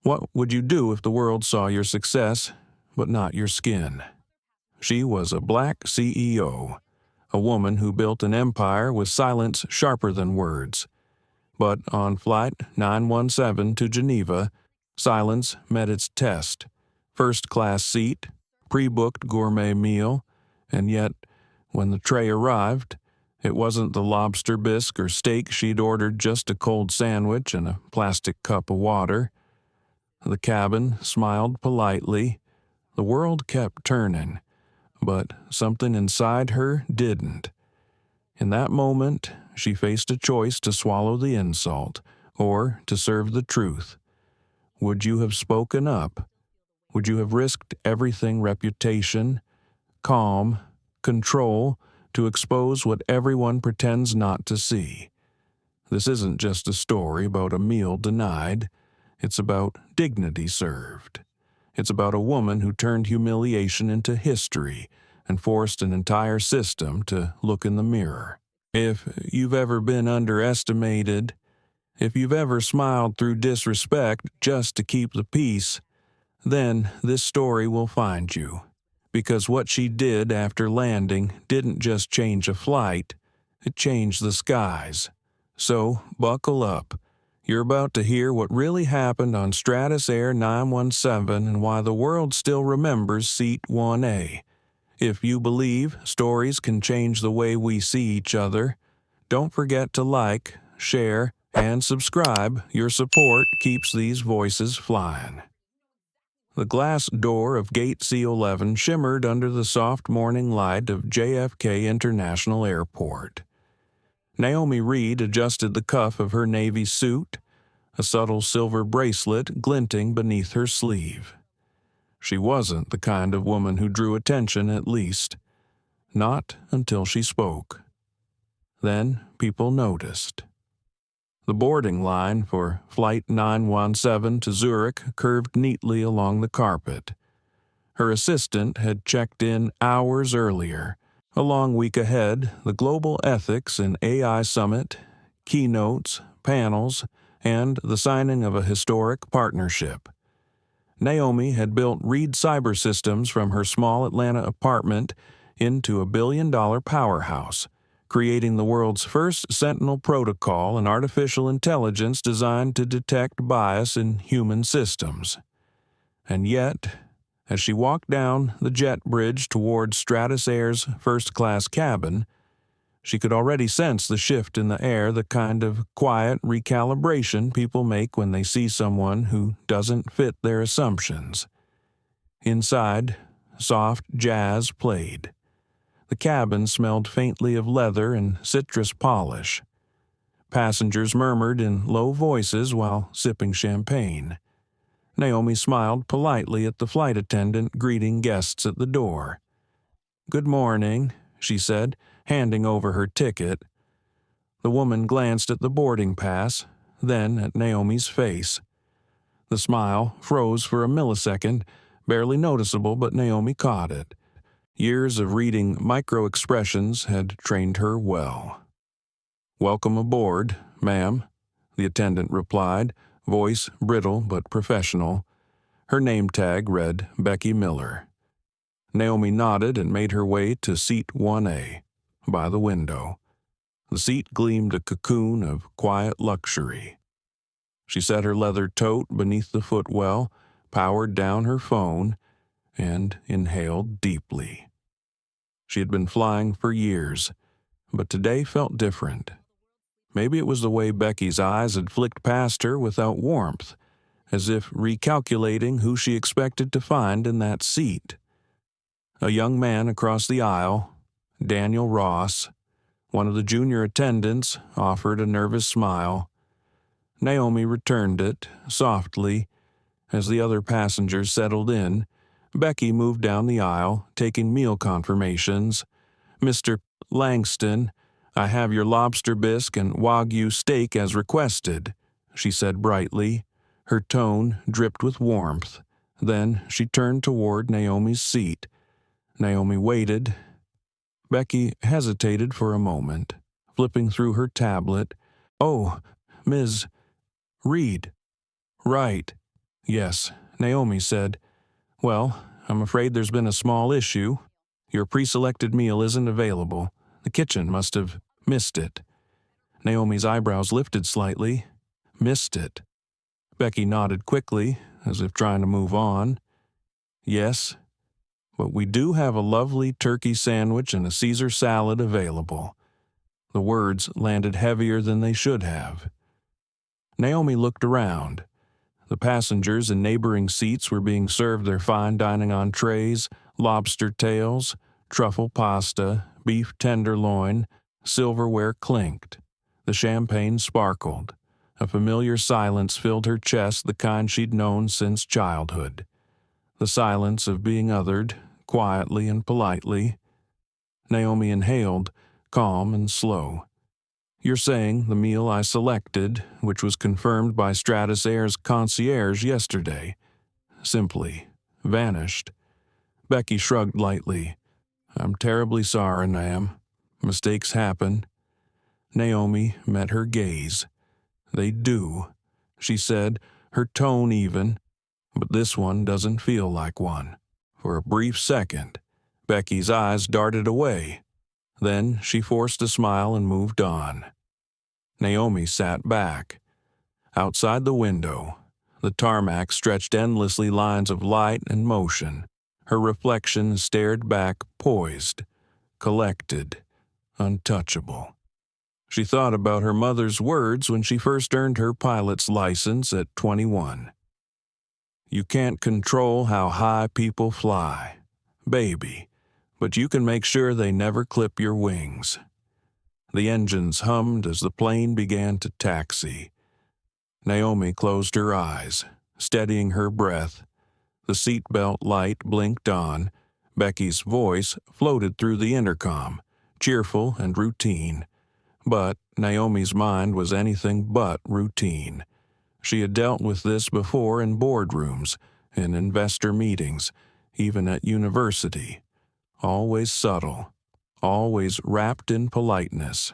What would you do if the world saw your success, but not your skin? She was a black CEO, a woman who built an empire with silence sharper than words. But on Flight 917 to Geneva, silence met its test. First-class seat, pre-booked gourmet meal, and yet, when the tray arrived, it wasn't the lobster bisque or steak she'd ordered, just a cold sandwich and a plastic cup of water. The cabin smiled politely. The world kept turning, but something inside her didn't. In that moment, she faced a choice to swallow the insult or to serve the truth. Would you have spoken up? Would you have risked everything, reputation, calm, control, to expose what everyone pretends not to see? This isn't just a story about a meal denied. It's about dignity served. It's about a woman who turned humiliation into history and forced an entire system to look in the mirror. If you've ever been underestimated, if you've ever smiled through disrespect just to keep the peace, then this story will find you. Because what she did after landing didn't just change a flight, it changed the skies. So, buckle up. You're about to hear what really happened on Stratus Air 917 and why the world still remembers Seat 1A. If you believe stories can change the way we see each other, don't forget to like, share, and subscribe. Your support keeps these voices flying. The glass door of Gate C11 shimmered under the soft morning light of JFK International Airport. Naomi Reed adjusted the cuff of her navy suit, a subtle silver bracelet glinting beneath her sleeve. She wasn't the kind of woman who drew attention, at least. Not until she spoke. Then people noticed. The boarding line for Flight 917 to Zurich curved neatly along the carpet. Her assistant had checked in hours earlier. A long week ahead, the Global Ethics and AI Summit, keynotes, panels, and the signing of a historic partnership. Naomi had built Reed Cyber Systems from her small Atlanta apartment into a billion-dollar powerhouse, creating the world's first Sentinel protocol and artificial intelligence designed to detect bias in human systems. And yet, as she walked down the jet bridge toward Stratus Air's first-class cabin, she could already sense the shift in the air, the kind of quiet recalibration people make when they see someone who doesn't fit their assumptions. Inside, soft jazz played. The cabin smelled faintly of leather and citrus polish. Passengers murmured in low voices while sipping champagne. Naomi smiled politely at the flight attendant greeting guests at the door. "Good morning," she said, handing over her ticket. The woman glanced at the boarding pass, then at Naomi's face. The smile froze for a millisecond, barely noticeable, but Naomi caught it. Years of reading micro-expressions had trained her well. "Welcome aboard, ma'am," the attendant replied, voice brittle but professional. Her name tag read Becky Miller. Naomi nodded and made her way to Seat 1A, by the window. The seat gleamed a cocoon of quiet luxury. She set her leather tote beneath the footwell, powered down her phone, and inhaled deeply. She had been flying for years, but today felt different. Maybe it was the way Becky's eyes had flicked past her without warmth, as if recalculating who she expected to find in that seat. A young man across the aisle, Daniel Ross, one of the junior attendants, offered a nervous smile. Naomi returned it, softly. As the other passengers settled in, Becky moved down the aisle, taking meal confirmations. "Mr. Langston, I have your lobster bisque and Wagyu steak as requested," she said brightly. Her tone dripped with warmth. Then she turned toward Naomi's seat. Naomi waited. Becky hesitated for a moment, flipping through her tablet. "Oh, Ms. Reed. Right. Yes, Naomi said. Well, I'm afraid there's been a small issue. Your pre-selected meal isn't available. The kitchen must have missed it. Naomi's eyebrows lifted slightly. Missed it. Becky nodded quickly, as if trying to move on. Yes, but we do have a lovely turkey sandwich and a Caesar salad available. The words landed heavier than they should have. Naomi looked around. The passengers in neighboring seats were being served their fine dining on trays, lobster tails, truffle pasta, beef tenderloin, silverware clinked. The champagne sparkled. A familiar silence filled her chest, the kind she'd known since childhood. The silence of being othered, quietly and politely. Naomi inhaled, calm and slow. You're saying the meal I selected, which was confirmed by Stratus Air's concierge yesterday, simply vanished. Becky shrugged lightly. I'm terribly sorry, Nam. Mistakes happen. Naomi met her gaze. They do, she said, her tone even, but this one doesn't feel like one. For a brief second, Becky's eyes darted away. Then she forced a smile and moved on. Naomi sat back. Outside the window, the tarmac stretched endlessly lines of light and motion. Her reflection stared back, poised, collected, untouchable. She thought about her mother's words when she first earned her pilot's license at 21. You can't control how high people fly, baby, but you can make sure they never clip your wings. The engines hummed as the plane began to taxi. Naomi closed her eyes, steadying her breath. The seatbelt light blinked on. Becky's voice floated through the intercom, cheerful and routine. But Naomi's mind was anything but routine. She had dealt with this before in boardrooms, in investor meetings, even at university. Always subtle, always wrapped in politeness.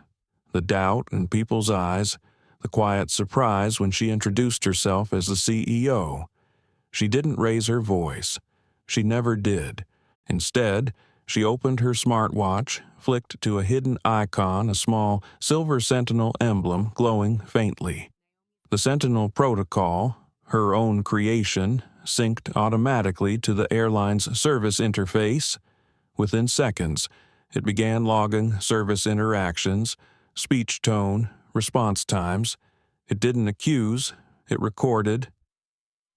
The doubt in people's eyes, the quiet surprise when she introduced herself as the CEO. She didn't raise her voice. She never did. Instead, she opened her smartwatch, flicked to a hidden icon, a small silver sentinel emblem glowing faintly. The Sentinel protocol, her own creation, synced automatically to the airline's service interface. Within seconds, it began logging service interactions, speech tone, response times. It didn't accuse, it recorded.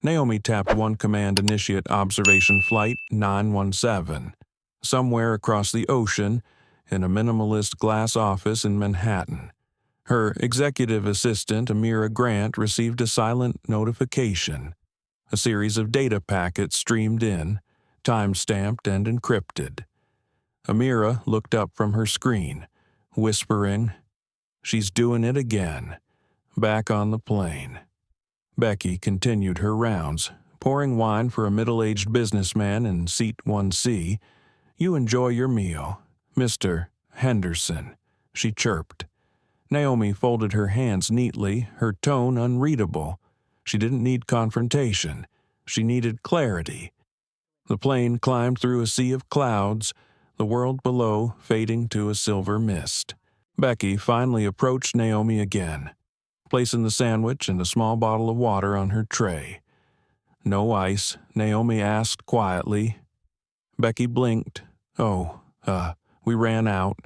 Naomi tapped one command: initiate observation flight 917. Somewhere across the ocean, in a minimalist glass office in Manhattan. Her executive assistant, Amira Grant, received a silent notification. A series of data packets streamed in, time-stamped and encrypted. Amira looked up from her screen, whispering, "She's doing it again." Back on the plane. Becky continued her rounds, pouring wine for a middle-aged businessman in seat 1C. "You enjoy your meal, Mr. Henderson," she chirped. Naomi folded her hands neatly, her tone unreadable. She didn't need confrontation. She needed clarity. The plane climbed through a sea of clouds, the world below fading to a silver mist. Becky finally approached Naomi again, placing the sandwich and a small bottle of water on her tray. "No ice?" Naomi asked quietly. Becky blinked. We ran out."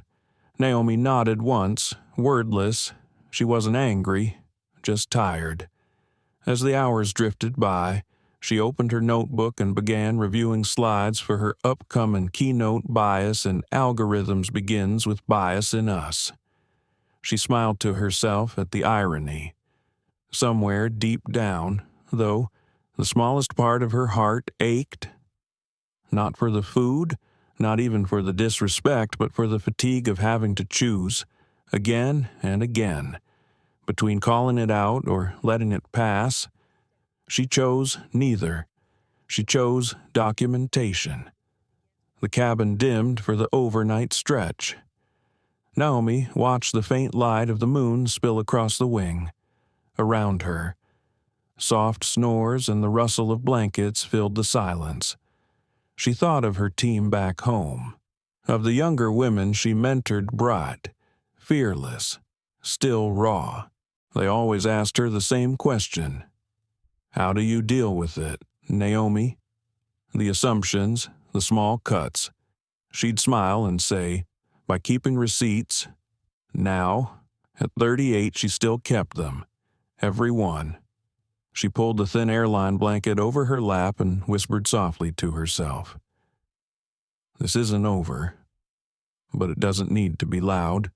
Naomi nodded once, wordless. She wasn't angry, just tired. As the hours drifted by, she opened her notebook and began reviewing slides for her upcoming keynote. Bias in Algorithms begins with bias in us. She smiled to herself at the irony. Somewhere deep down, though, the smallest part of her heart ached. Not for the food, not even for the disrespect, but for the fatigue of having to choose, again and again, between calling it out or letting it pass. She chose neither. She chose documentation. The cabin dimmed for the overnight stretch. Naomi watched the faint light of the moon spill across the wing. Around her, Soft snores and the rustle of blankets filled the silence. She thought of her team back home, of the younger women she mentored bright, fearless, still raw. They always asked her the same question. How do you deal with it, Naomi? The assumptions, the small cuts. She'd smile and say, by keeping receipts. Now, at 38, she still kept them, every one. She pulled the thin airline blanket over her lap and whispered softly to herself. This isn't over, but it doesn't need to be loud.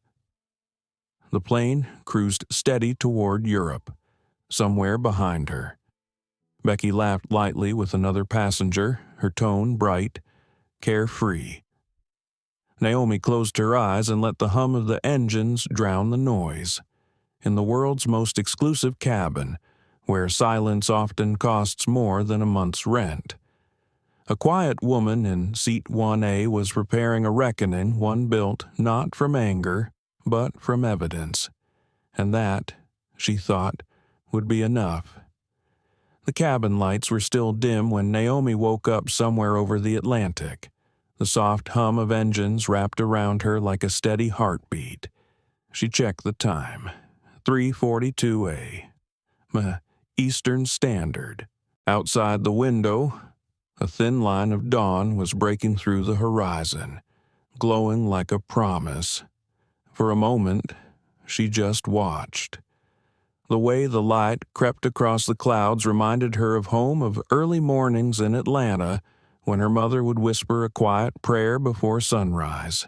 The plane cruised steady toward Europe, somewhere behind her. Becky laughed lightly with another passenger, her tone bright, carefree. Naomi closed her eyes and let the hum of the engines drown the noise. In the world's most exclusive cabin, where silence often costs more than a month's rent. A quiet woman in seat 1A was preparing a reckoning, one built not from anger, but from evidence. And that, she thought, would be enough. The cabin lights were still dim when Naomi woke up somewhere over the Atlantic. The soft hum of engines wrapped around her like a steady heartbeat. She checked the time. 3:42 Eastern Standard. Outside the window, a thin line of dawn was breaking through the horizon, glowing like a promise. For a moment, she just watched. The way the light crept across the clouds reminded her of home, of early mornings in Atlanta when her mother would whisper a quiet prayer before sunrise.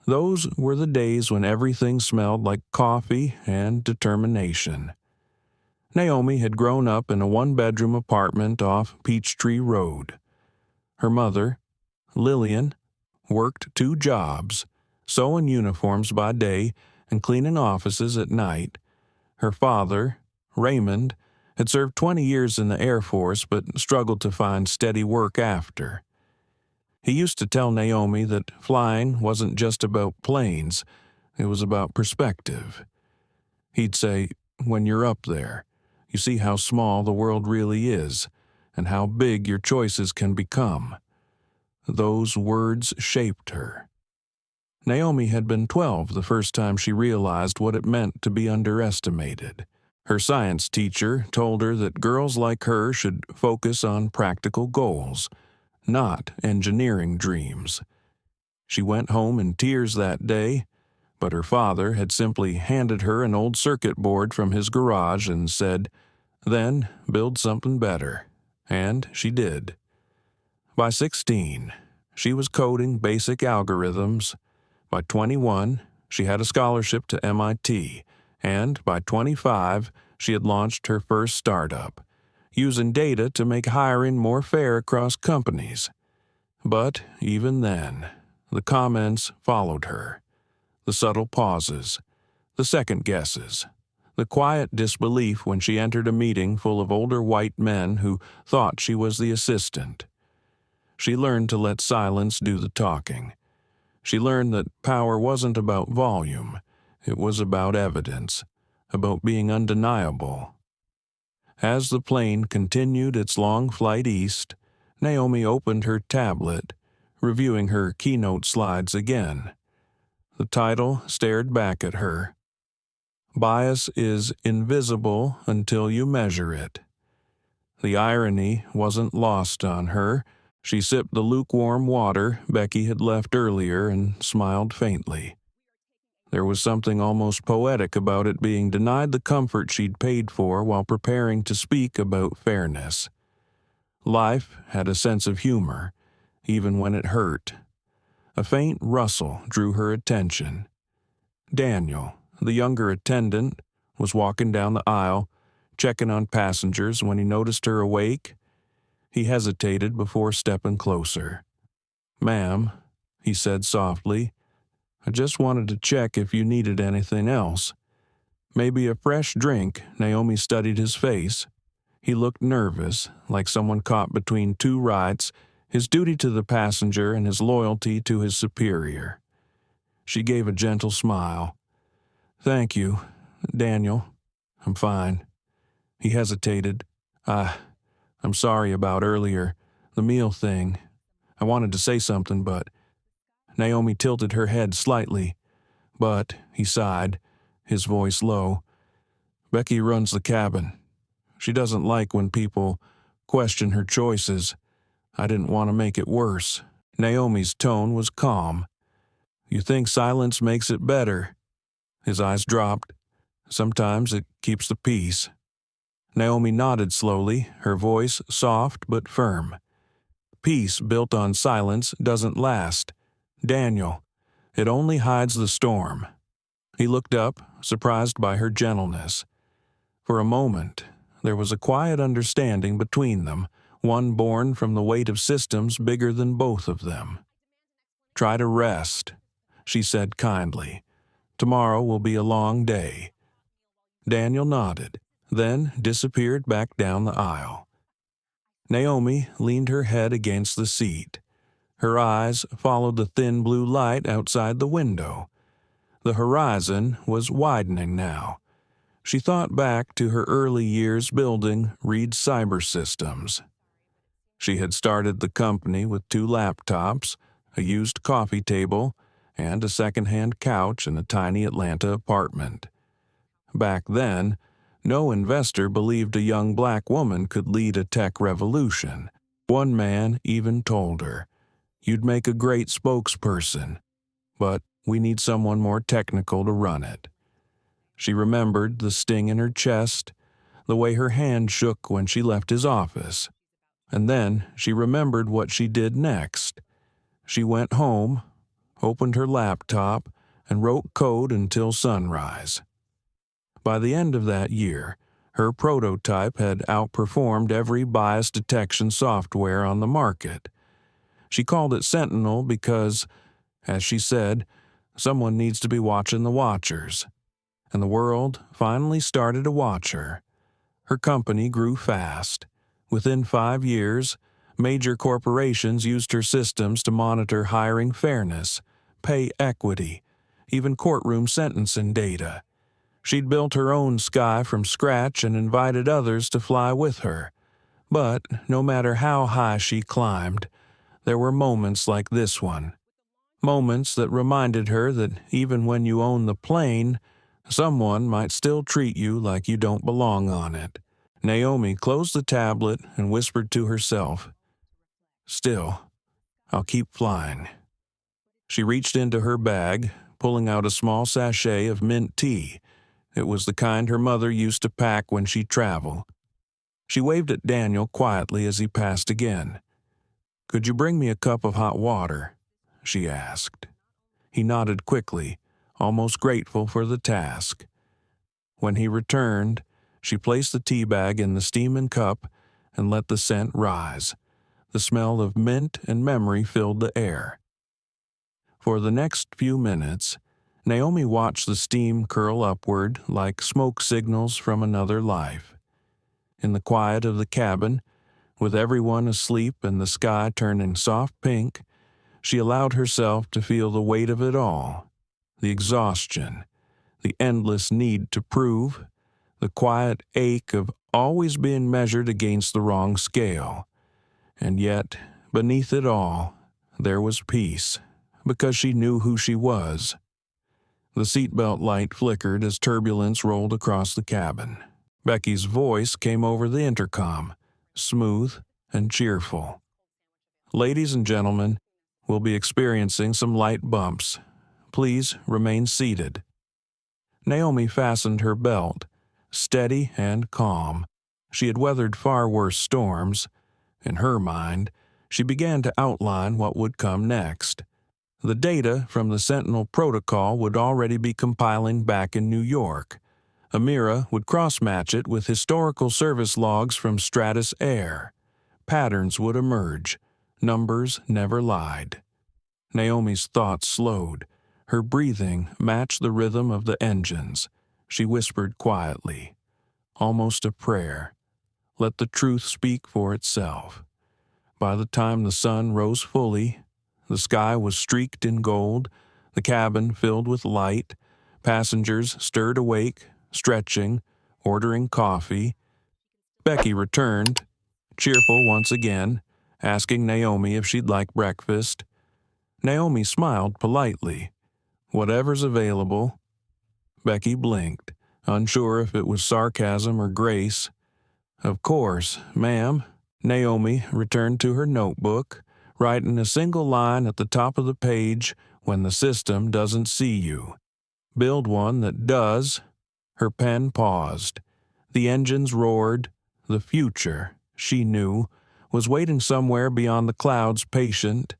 Those were the days when everything smelled like coffee and determination. Naomi had grown up in a one-bedroom apartment off Peachtree Road. Her mother, Lillian, worked 2 jobs, sewing uniforms by day and cleaning offices at night. Her father, Raymond, had served 20 years in the Air Force but struggled to find steady work after. He used to tell Naomi that flying wasn't just about planes, it was about perspective. He'd say, when you're up there, you see how small the world really is, and how big your choices can become. Those words shaped her. Naomi had been 12 the first time she realized what it meant to be underestimated. Her science teacher told her that girls like her should focus on practical goals, not engineering dreams. She went home in tears that day, but her father had simply handed her an old circuit board from his garage and said, then build something better. And she did. By 16, she was coding basic algorithms. By 21, she had a scholarship to MIT, and by 25, she had launched her first startup, using data to make hiring more fair across companies. But even then, the comments followed her. The subtle pauses, the second guesses, the quiet disbelief when she entered a meeting full of older white men who thought she was the assistant. She learned to let silence do the talking. She learned that power wasn't about volume, it was about evidence, about being undeniable. As the plane continued its long flight east, Naomi opened her tablet, reviewing her keynote slides again. The title stared back at her. Bias is invisible until you measure it. The irony wasn't lost on her. She sipped the lukewarm water Becky had left earlier and smiled faintly. There was something almost poetic about it being denied the comfort she'd paid for while preparing to speak about fairness. Life had a sense of humor, even when it hurt. A faint rustle drew her attention. Daniel, the younger attendant, was walking down the aisle, checking on passengers when he noticed her awake. He hesitated before stepping closer. "Ma'am," he said softly, "I just wanted to check if you needed anything else." "Maybe a fresh drink." Naomi studied his face. He looked nervous, like someone caught between 2 rights, his duty to the passenger and his loyalty to his superior. She gave a gentle smile. "Thank you, Daniel. I'm fine." He hesitated. I'm sorry about earlier. The meal thing. I wanted to say something, but Naomi tilted her head slightly. But, he sighed, his voice low, Becky runs the cabin. She doesn't like when people question her choices. I didn't want to make it worse. Naomi's tone was calm. You think silence makes it better? His eyes dropped. Sometimes it keeps the peace. Naomi nodded slowly, her voice soft but firm. Peace built on silence doesn't last. Daniel, it only hides the storm. He looked up, surprised by her gentleness. For a moment, there was a quiet understanding between them, one born from the weight of systems bigger than both of them. Try to rest, she said kindly. Tomorrow will be a long day. Daniel nodded, then disappeared back down the aisle. Naomi leaned her head against the seat. Her eyes followed the thin blue light outside the window. The horizon was widening now. She thought back to her early years building Reed Cyber Systems. She had started the company with 2 laptops, a used coffee table, and a second-hand couch in a tiny Atlanta apartment. Back then, no investor believed a young black woman could lead a tech revolution. One man even told her, "You'd make a great spokesperson, but we need someone more technical to run it." She remembered the sting in her chest, the way her hand shook when she left his office. And then she remembered what she did next. She went home, opened her laptop, and wrote code until sunrise. By the end of that year, her prototype had outperformed every bias detection software on the market. She called it Sentinel because, as she said, someone needs to be watching the watchers. And the world finally started to watch her. Her company grew fast. Within 5 years, major corporations used her systems to monitor hiring fairness, pay equity, even courtroom sentencing data. She'd built her own sky from scratch and invited others to fly with her. But no matter how high she climbed, there were moments like this one. Moments that reminded her that even when you own the plane, someone might still treat you like you don't belong on it. Naomi closed the tablet and whispered to herself, "Still, I'll keep flying." She reached into her bag, pulling out a small sachet of mint tea. It was the kind her mother used to pack when she traveled. She waved at Daniel quietly as he passed again. "Could you bring me a cup of hot water?" she asked. He nodded quickly, almost grateful for the task. When he returned, she placed the tea bag in the steaming cup and let the scent rise. The smell of mint and memory filled the air. For the next few minutes, Naomi watched the steam curl upward like smoke signals from another life. In the quiet of the cabin, with everyone asleep and the sky turning soft pink, she allowed herself to feel the weight of it all. The exhaustion, the endless need to prove, the quiet ache of always being measured against the wrong scale. And yet, beneath it all, there was peace, because she knew who she was. The seatbelt light flickered as turbulence rolled across the cabin. Becky's voice came over the intercom, smooth and cheerful. "Ladies and gentlemen, we'll be experiencing some light bumps. Please remain seated." Naomi fastened her belt, steady and calm. She had weathered far worse storms. In her mind, she began to outline what would come next. The data from the Sentinel protocol would already be compiling back in New York. Amira would cross-match it with historical service logs from Stratus Air. Patterns would emerge. Numbers never lied. Naomi's thoughts slowed. Her breathing matched the rhythm of the engines. She whispered quietly, almost a prayer, "Let the truth speak for itself." By the time the sun rose fully, the sky was streaked in gold, the cabin filled with light, passengers stirred awake, stretching, ordering coffee. Becky returned, cheerful once again, asking Naomi if she'd like breakfast. Naomi smiled politely. "Whatever's available." Becky blinked, unsure if it was sarcasm or grace. "Of course, ma'am." Naomi returned to her notebook, writing a single line at the top of the page, "When the system doesn't see you. Build one that does." Her pen paused. The engines roared. The future, she knew, was waiting somewhere beyond the clouds, patient,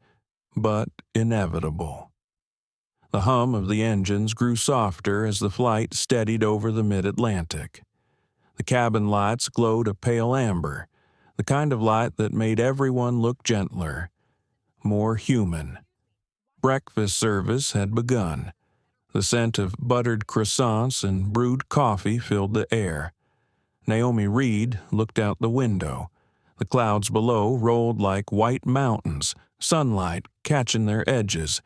but inevitable. The hum of the engines grew softer as the flight steadied over the mid-Atlantic. The cabin lights glowed a pale amber, the kind of light that made everyone look gentler, more human. Breakfast service had begun. The scent of buttered croissants and brewed coffee filled the air. Naomi Reed looked out the window. The clouds below rolled like white mountains, sunlight catching their edges.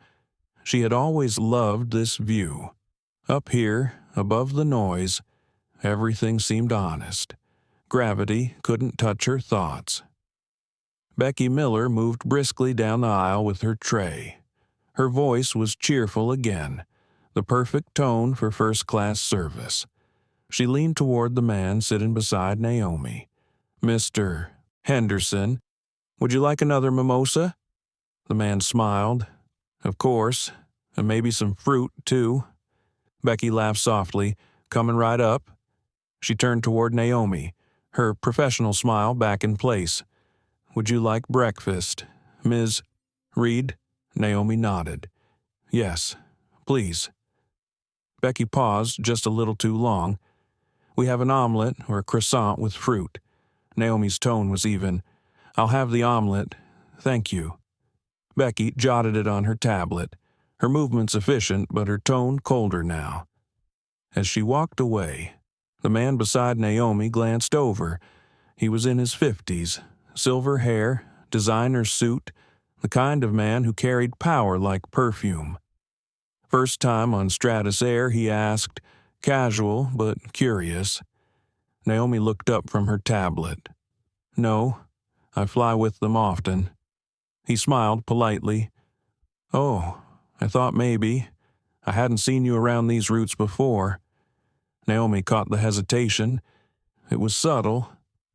She had always loved this view. Up here, above the noise, everything seemed honest. Gravity couldn't touch her thoughts. Becky Miller moved briskly down the aisle with her tray. Her voice was cheerful again, the perfect tone for first-class service. She leaned toward the man sitting beside Naomi. "Mr. Henderson, would you like another mimosa?" The man smiled. "Of course, and maybe some fruit, too." Becky laughed softly. "Coming right up." She turned toward Naomi, her professional smile back in place. "Would you like breakfast, Ms. Reed?" Naomi nodded. "Yes, please." Becky paused just a little too long. "We have an omelet or a croissant with fruit." Naomi's tone was even. "I'll have the omelet, thank you." Becky jotted it on her tablet, her movements efficient but her tone colder now. As she walked away, the man beside Naomi glanced over. He was in his 50s, silver hair, designer suit, the kind of man who carried power like perfume. First time on Stratus Air, he asked, casual but curious. Naomi looked up from her tablet. "No, I fly with them often." He smiled politely. "Oh, I thought maybe. I hadn't seen you around these routes before." Naomi caught the hesitation. It was subtle,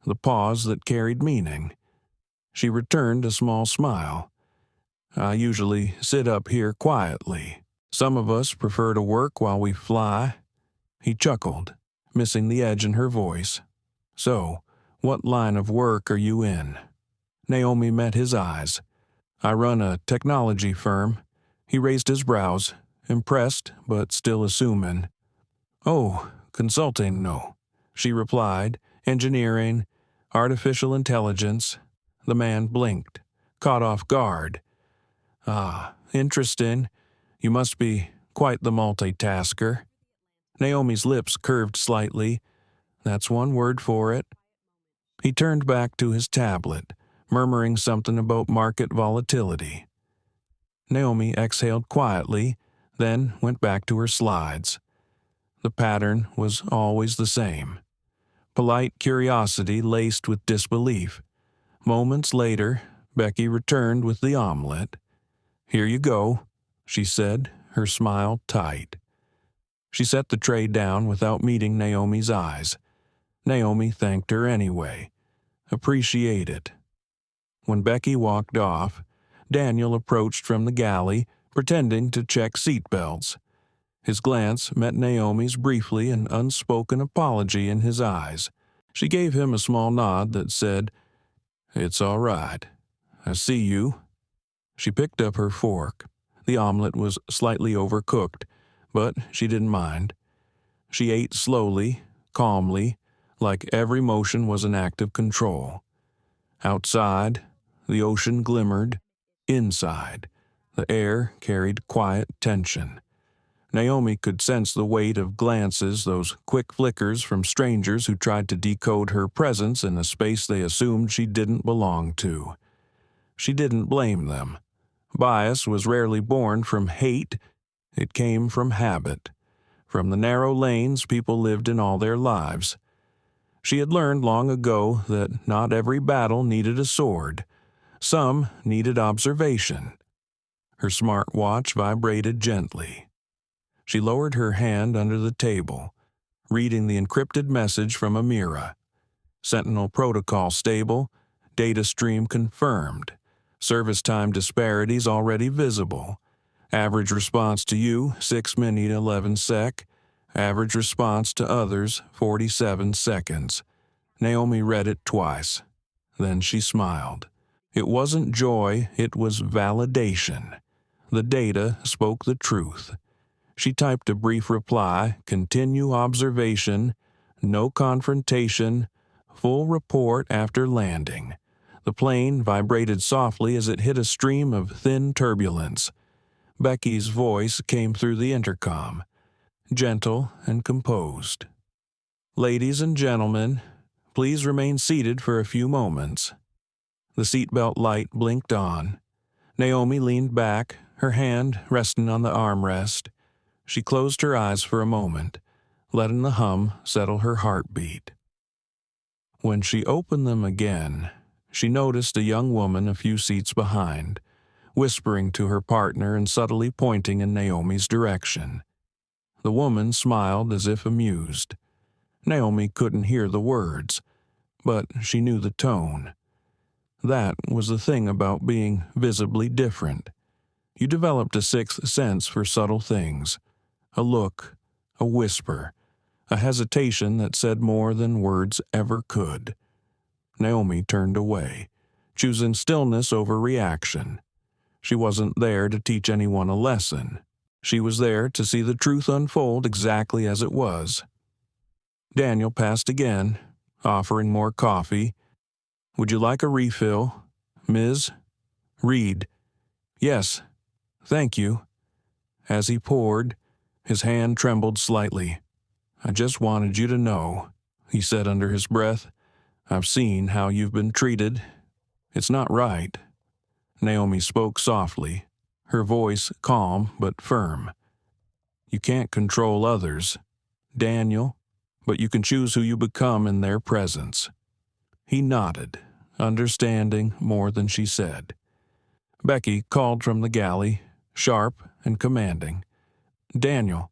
the pause that carried meaning. She returned a small smile. "I usually sit up here quietly. Some of us prefer to work while we fly." He chuckled, missing the edge in her voice. "So, what line of work are you in?" Naomi met his eyes. "I run a technology firm." He raised his brows, impressed but still assuming. "Oh, consulting, no," she replied. "Engineering, artificial intelligence." The man blinked, caught off guard. "Ah, interesting. You must be quite the multitasker." Naomi's lips curved slightly. "That's one word for it." He turned back to his tablet, murmuring something about market volatility. Naomi exhaled quietly, then went back to her slides. The pattern was always the same. Polite curiosity laced with disbelief. Moments later, Becky returned with the omelet. "Here you go," she said, her smile tight. She set the tray down without meeting Naomi's eyes. Naomi thanked her anyway. Appreciated. When Becky walked off, Daniel approached from the galley, pretending to check seatbelts. His glance met Naomi's briefly, an unspoken apology in his eyes. She gave him a small nod that said, "It's all right. I see you." She picked up her fork. The omelet was slightly overcooked, but she didn't mind. She ate slowly, calmly, like every motion was an act of control. Outside, the ocean glimmered. Inside, the air carried quiet tension. Naomi could sense the weight of glances, those quick flickers from strangers who tried to decode her presence in a space they assumed she didn't belong to. She didn't blame them. Bias was rarely born from hate. It came from habit, from the narrow lanes people lived in all their lives. She had learned long ago that not every battle needed a sword. Some needed observation. Her smart watch vibrated gently. She lowered her hand under the table, reading the encrypted message from Amira. Sentinel protocol stable, data stream confirmed, service time disparities already visible. Average response to you, 6 min 11 sec. Average response to others, 47 seconds. Naomi read it twice. Then she smiled. It wasn't joy, it was validation. The data spoke the truth. She typed a brief reply, continue observation, no confrontation, full report after landing. The plane vibrated softly as it hit a stream of thin turbulence. Becky's voice came through the intercom, gentle and composed. Ladies and gentlemen, please remain seated for a few moments. The seatbelt light blinked on. Naomi leaned back, her hand resting on the armrest. She closed her eyes for a moment, letting the hum settle her heartbeat. When she opened them again, she noticed a young woman a few seats behind, whispering to her partner and subtly pointing in Naomi's direction. The woman smiled as if amused. Naomi couldn't hear the words, but she knew the tone. That was the thing about being visibly different. You developed a sixth sense for subtle things. A look, a whisper, a hesitation that said more than words ever could. Naomi turned away, choosing stillness over reaction. She wasn't there to teach anyone a lesson. She was there to see the truth unfold exactly as it was. Daniel passed again, offering more coffee. Would you like a refill, Ms. Reed? Yes, thank you. As he poured, his hand trembled slightly. I just wanted you to know, he said under his breath. I've seen how you've been treated. It's not right. Naomi spoke softly, her voice calm but firm. You can't control others, Daniel, but you can choose who you become in their presence. He nodded, understanding more than she said. Becky called from the galley, sharp and commanding. Daniel,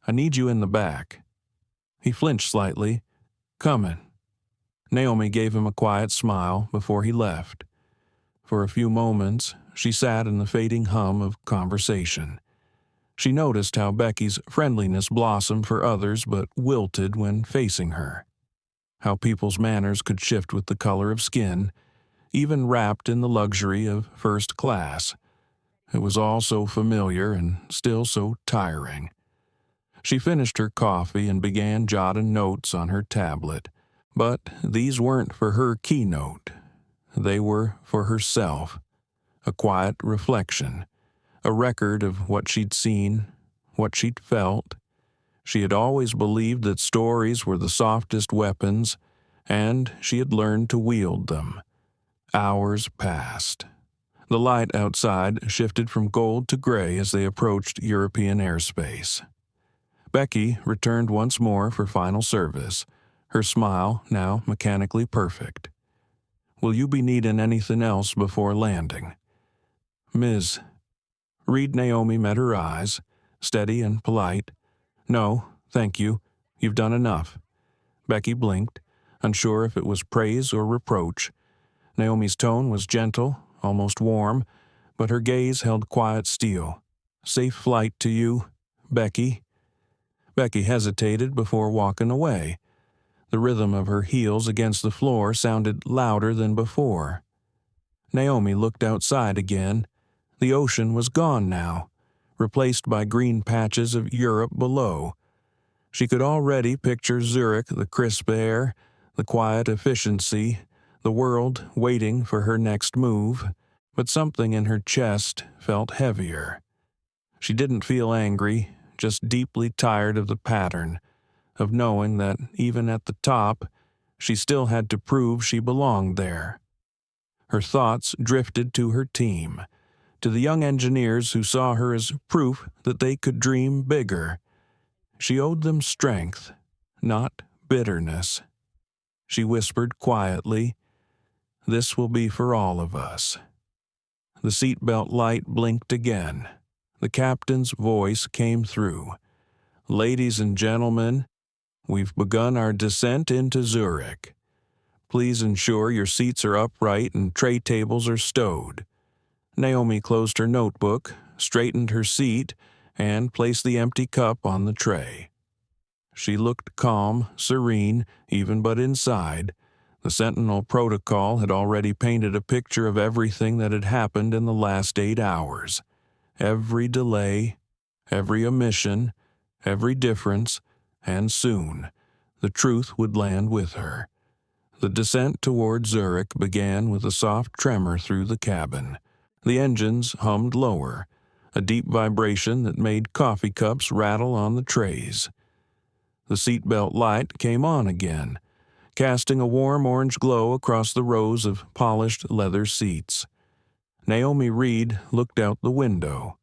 I need you in the back. He flinched slightly. Coming. Naomi gave him a quiet smile before he left. For a few moments, she sat in the fading hum of conversation. She noticed how Becky's friendliness blossomed for others but wilted when facing her. How people's manners could shift with the color of skin, even wrapped in the luxury of first class. It was all so familiar and still so tiring. She finished her coffee and began jotting notes on her tablet. But these weren't for her keynote. They were for herself. A quiet reflection. A record of what she'd seen, what she'd felt. She had always believed that stories were the softest weapons, and she had learned to wield them. Hours passed. The light outside shifted from gold to gray as they approached European airspace. Becky returned once more for final service, her smile now mechanically perfect. Will you be needing anything else before landing? Ms. Reed. Naomi met her eyes, steady and polite. No, thank you. You've done enough. Becky blinked, unsure if it was praise or reproach. Naomi's tone was gentle, almost warm, but her gaze held quiet steel. Safe flight to you, Becky. Becky hesitated before walking away. The rhythm of her heels against the floor sounded louder than before. Naomi looked outside again. The ocean was gone now, replaced by green patches of Europe below. She could already picture Zurich, the crisp air, the quiet efficiency, the world waiting for her next move, but something in her chest felt heavier. She didn't feel angry, just deeply tired of the pattern, of knowing that even at the top, she still had to prove she belonged there. Her thoughts drifted to her team, to the young engineers who saw her as proof that they could dream bigger. She owed them strength, not bitterness. she whispered quietly. "This will be for all of us." The seatbelt light blinked again. The captain's voice came through. "Ladies and gentlemen, we've begun our descent into Zurich. Please ensure your seats are upright and tray tables are stowed." Naomi closed her notebook, straightened her seat, and placed the empty cup on the tray. She looked calm, serene, even but inside. The Sentinel protocol had already painted a picture of everything that had happened in the last 8 hours. Every delay, every omission, every difference, and soon the truth would land with her. The descent toward Zurich began with a soft tremor through the cabin. The engines hummed lower, a deep vibration that made coffee cups rattle on the trays. The seatbelt light came on again, casting a warm orange glow across the rows of polished leather seats. Naomi Reed looked out the window.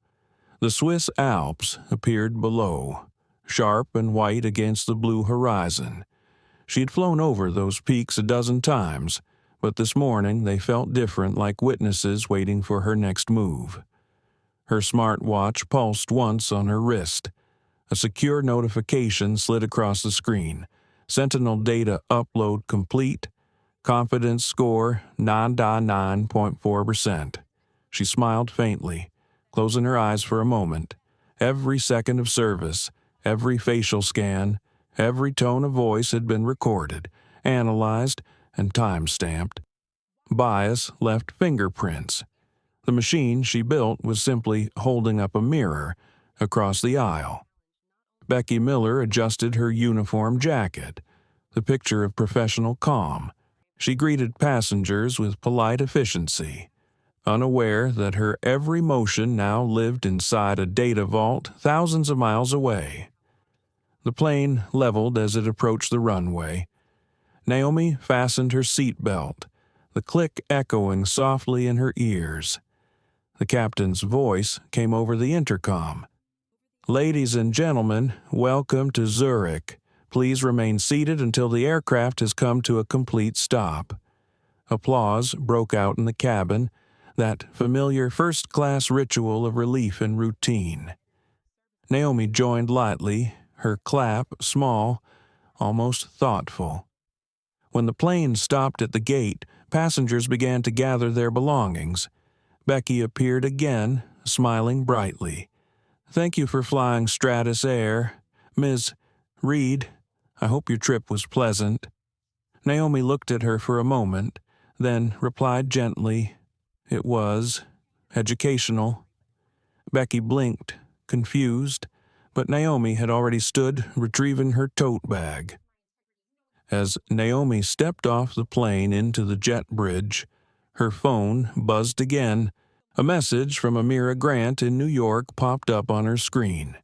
The Swiss Alps appeared below, sharp and white against the blue horizon. She had flown over those peaks a dozen times, but this morning they felt different, like witnesses waiting for her next move. Her smartwatch pulsed once on her wrist. A secure notification slid across the screen. Sentinel data upload complete. Confidence score 99.4%. She smiled faintly, closing her eyes for a moment. Every second of service, every facial scan, every tone of voice had been recorded, analyzed, and time-stamped. Bias left fingerprints. The machine she built was simply holding up a mirror across the aisle. Becky Miller adjusted her uniform jacket, the picture of professional calm. She greeted passengers with polite efficiency, unaware that her every motion now lived inside a data vault thousands of miles away. The plane leveled as it approached the runway. Naomi fastened her seat belt, the click echoing softly in her ears. The captain's voice came over the intercom. "Ladies and gentlemen, welcome to Zurich. Please remain seated until the aircraft has come to a complete stop." Applause broke out in the cabin, that familiar first-class ritual of relief and routine. Naomi joined lightly, her clap small, almost thoughtful. When the plane stopped at the gate, passengers began to gather their belongings. Becky appeared again, smiling brightly. "Thank you for flying Stratus Air. Ms. Reed, I hope your trip was pleasant." Naomi looked at her for a moment, then replied gently, "It was. Educational." Becky blinked, confused, but Naomi had already stood retrieving her tote bag. As Naomi stepped off the plane into the jet bridge, her phone buzzed again. A message from Amira Grant in New York popped up on her screen.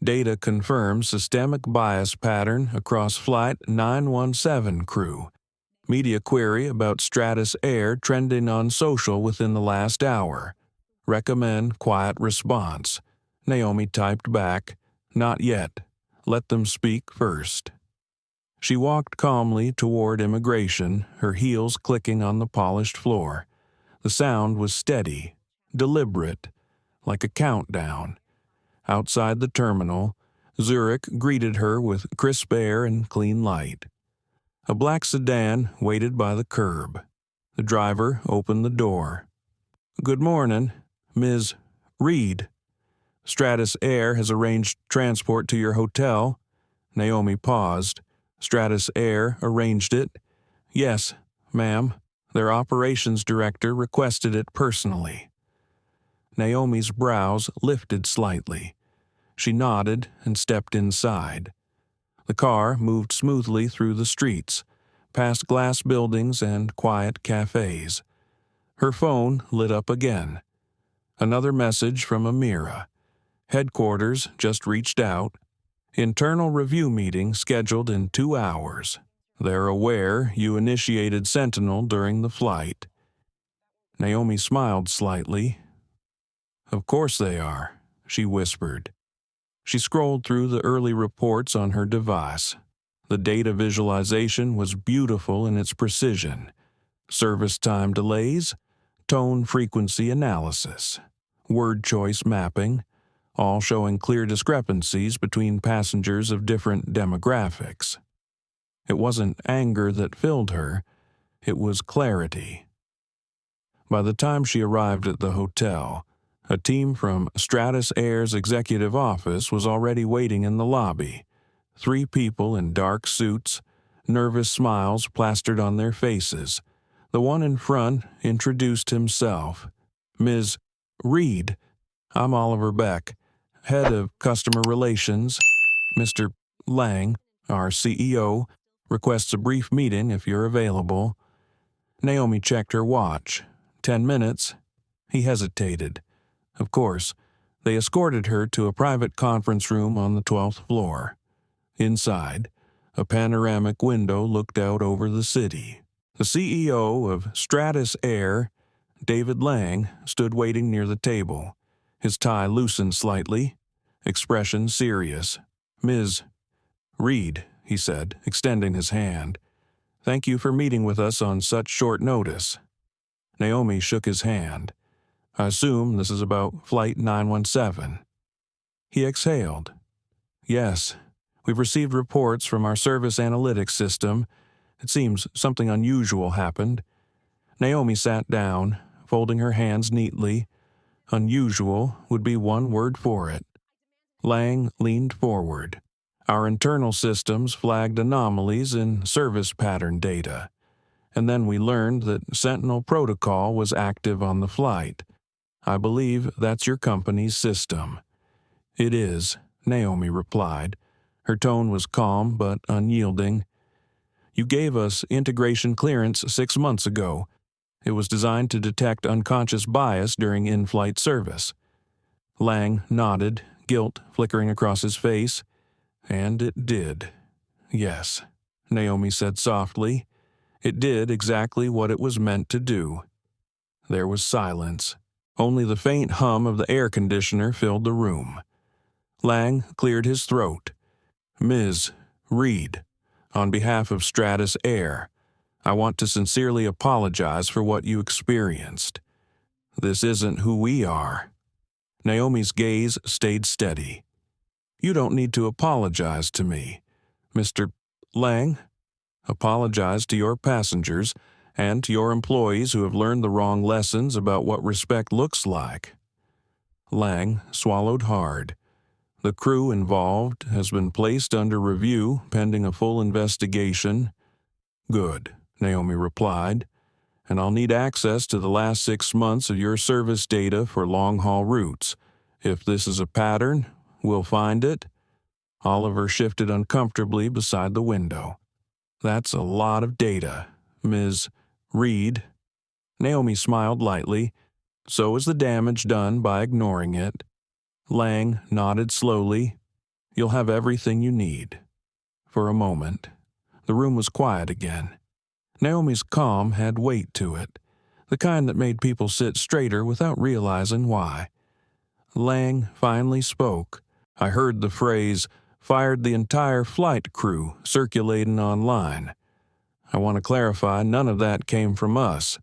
Data confirms systemic bias pattern across Flight 917 crew. Media query about Stratus Air trending on social within the last hour. Recommend quiet response. Naomi typed back, "Not yet. Let them speak first." She walked calmly toward immigration, her heels clicking on the polished floor. The sound was steady, deliberate, like a countdown. Outside the terminal, Zurich greeted her with crisp air and clean light. A black sedan waited by the curb. The driver opened the door. "Good morning, Ms. Reed. Stratus Air has arranged transport to your hotel." Naomi paused. "Stratus Air arranged it?" "Yes, ma'am. Their operations director requested it personally." Naomi's brows lifted slightly. She nodded and stepped inside. The car moved smoothly through the streets, past glass buildings and quiet cafes. Her phone lit up again. Another message from Amira. "Headquarters just reached out. Internal review meeting scheduled in 2 hours. They're aware you initiated Sentinel during the flight." Naomi smiled slightly. "Of course they are," she whispered. She scrolled through the early reports on her device. The data visualization was beautiful in its precision. Service time delays, tone frequency analysis, word choice mapping, all showing clear discrepancies between passengers of different demographics. It wasn't anger that filled her, it was clarity. By the time she arrived at the hotel, a team from Stratus Air's executive office was already waiting in the lobby. 3 people in dark suits, nervous smiles plastered on their faces. The one in front introduced himself. "Ms. Reed, I'm Oliver Beck, head of customer relations. Mr. Lang, our CEO, requests a brief meeting if you're available." Naomi checked her watch. 10 minutes. He hesitated. Of course, they escorted her to a private conference room on the 12th floor. Inside, a panoramic window looked out over the city. The CEO of Stratus Air, David Lang, stood waiting near the table. His tie loosened slightly, expression serious. "Ms. Reed," he said, extending his hand. "Thank you for meeting with us on such short notice." Naomi shook his hand. "I assume this is about Flight 917. He exhaled. "Yes, we've received reports from our service analytics system. It seems something unusual happened." Naomi sat down, folding her hands neatly. Unusual would be one word for it. Lang leaned forward. "Our internal systems flagged anomalies in service pattern data. And then we learned that Sentinel Protocol was active on the flight. I believe that's your company's system." "It is," Naomi replied. Her tone was calm but unyielding. "You gave us integration clearance 6 months ago. It was designed to detect unconscious bias during in-flight service." Lang nodded, guilt flickering across his face. "And it did. Yes," Naomi said softly. "It did exactly what it was meant to do." There was silence. Only the faint hum of the air conditioner filled the room. Lang cleared his throat. "Ms. Reed, on behalf of Stratus Air, I want to sincerely apologize for what you experienced. This isn't who we are." Naomi's gaze stayed steady. "You don't need to apologize to me. Mr. Lang, apologize to your passengers and to your employees who have learned the wrong lessons about what respect looks like." Lang swallowed hard. "The crew involved has been placed under review pending a full investigation." "Good," Naomi replied. "And I'll need access to the last 6 months of your service data for long-haul routes. If this is a pattern, we'll find it." Oliver shifted uncomfortably beside the window. "That's a lot of data, Ms. Reed." Naomi smiled lightly. "So is the damage done by ignoring it." Lang nodded slowly. "You'll have everything you need." For a moment, the room was quiet again. Naomi's calm had weight to it, the kind that made people sit straighter without realizing why. Lang finally spoke. "I heard the phrase, 'fired the entire flight crew,' circulating online. I want to clarify none of that came from us."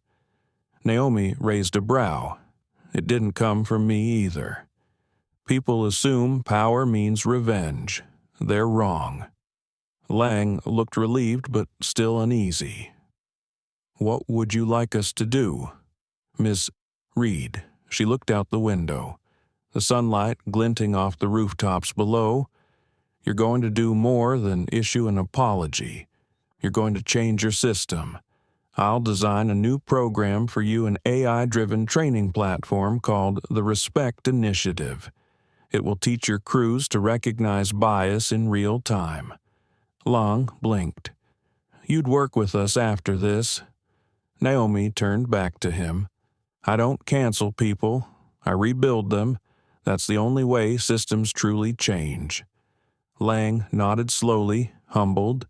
Naomi raised a brow. "It didn't come from me either. People assume power means revenge. They're wrong." Lang looked relieved but still uneasy. "What would you like us to do?" "Miss Reed." She looked out the window, the sunlight glinting off the rooftops below. "You're going to do more than issue an apology. You're going to change your system. I'll design a new program for you, an AI-driven training platform called the Respect Initiative. It will teach your crews to recognize bias in real time." Lang blinked. "You'd work with us after this." Naomi turned back to him. "I don't cancel people. I rebuild them. That's the only way systems truly change." Lang nodded slowly, humbled.